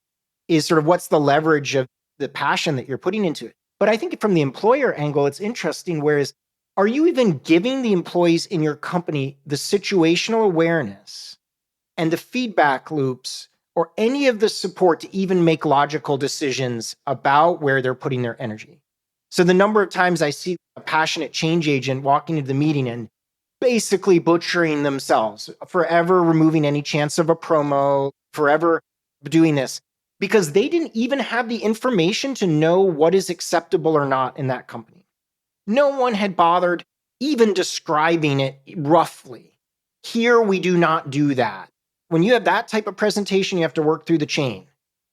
is sort of what's the leverage of the passion that you're putting into it. But I think from the employer angle, it's interesting, whereas are you even giving the employees in your company the situational awareness and the feedback loops or any of the support to even make logical decisions about where they're putting their energy? So the number of times I see a passionate change agent walking into the meeting and basically butchering themselves, forever removing any chance of a promo, forever doing this, because they didn't even have the information to know what is acceptable or not in that company. No one had bothered even describing it roughly. Here, we do not do that. When you have that type of presentation, you have to work through the chain.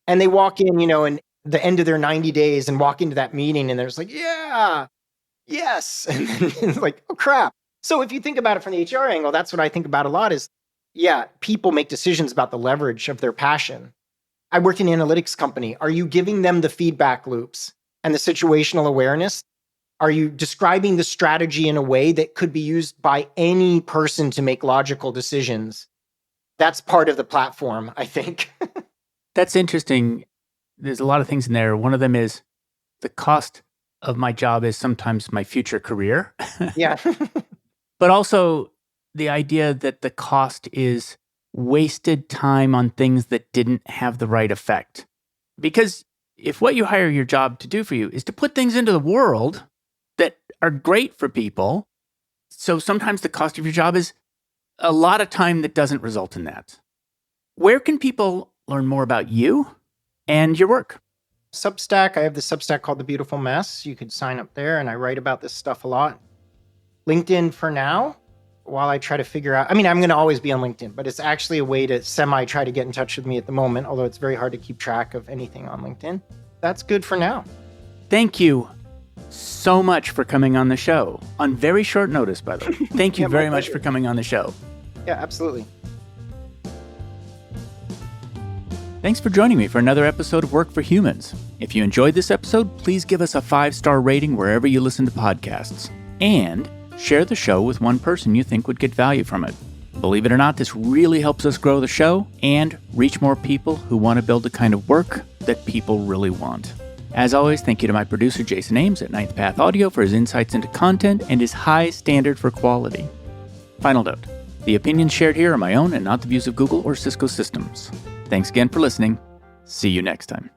And they walk in, in the end of their 90 days and walk into that meeting and there's like, yeah, yes. And then it's like, oh crap. So if you think about it from the HR angle, that's what I think about a lot is, yeah, people make decisions about the leverage of their passion. I work in an analytics company. Are you giving them the feedback loops and the situational awareness? Are you describing the strategy in a way that could be used by any person to make logical decisions? That's part of the platform, I think. That's interesting. There's a lot of things in there. One of them is the cost of my job is sometimes my future career. Yeah. But also the idea that the cost is wasted time on things that didn't have the right effect. Because if what you hire your job to do for you is to put things into the world that are great for people, so sometimes the cost of your job is a lot of time that doesn't result in that. Where can people learn more about you and your work? Substack. I have the Substack called The Beautiful Mess. You could sign up there, and I write about this stuff a lot. LinkedIn for now, while I try to figure out, I'm going to always be on LinkedIn, but it's actually a way to try to get in touch with me at the moment, although it's very hard to keep track of anything on LinkedIn. That's good for now. Thank you so much for coming on the show on very short notice, by the way. Thank you very much for coming on the show. Yeah, absolutely. Thanks for joining me for another episode of Work for Humans. If you enjoyed this episode, please give us a 5-star rating wherever you listen to podcasts. And share the show with one person you think would get value from it. Believe it or not, this really helps us grow the show and reach more people who want to build the kind of work that people really want. As always, thank you to my producer, Jason Ames at Ninth Path Audio for his insights into content and his high standard for quality. Final note, the opinions shared here are my own and not the views of Google or Cisco Systems. Thanks again for listening. See you next time.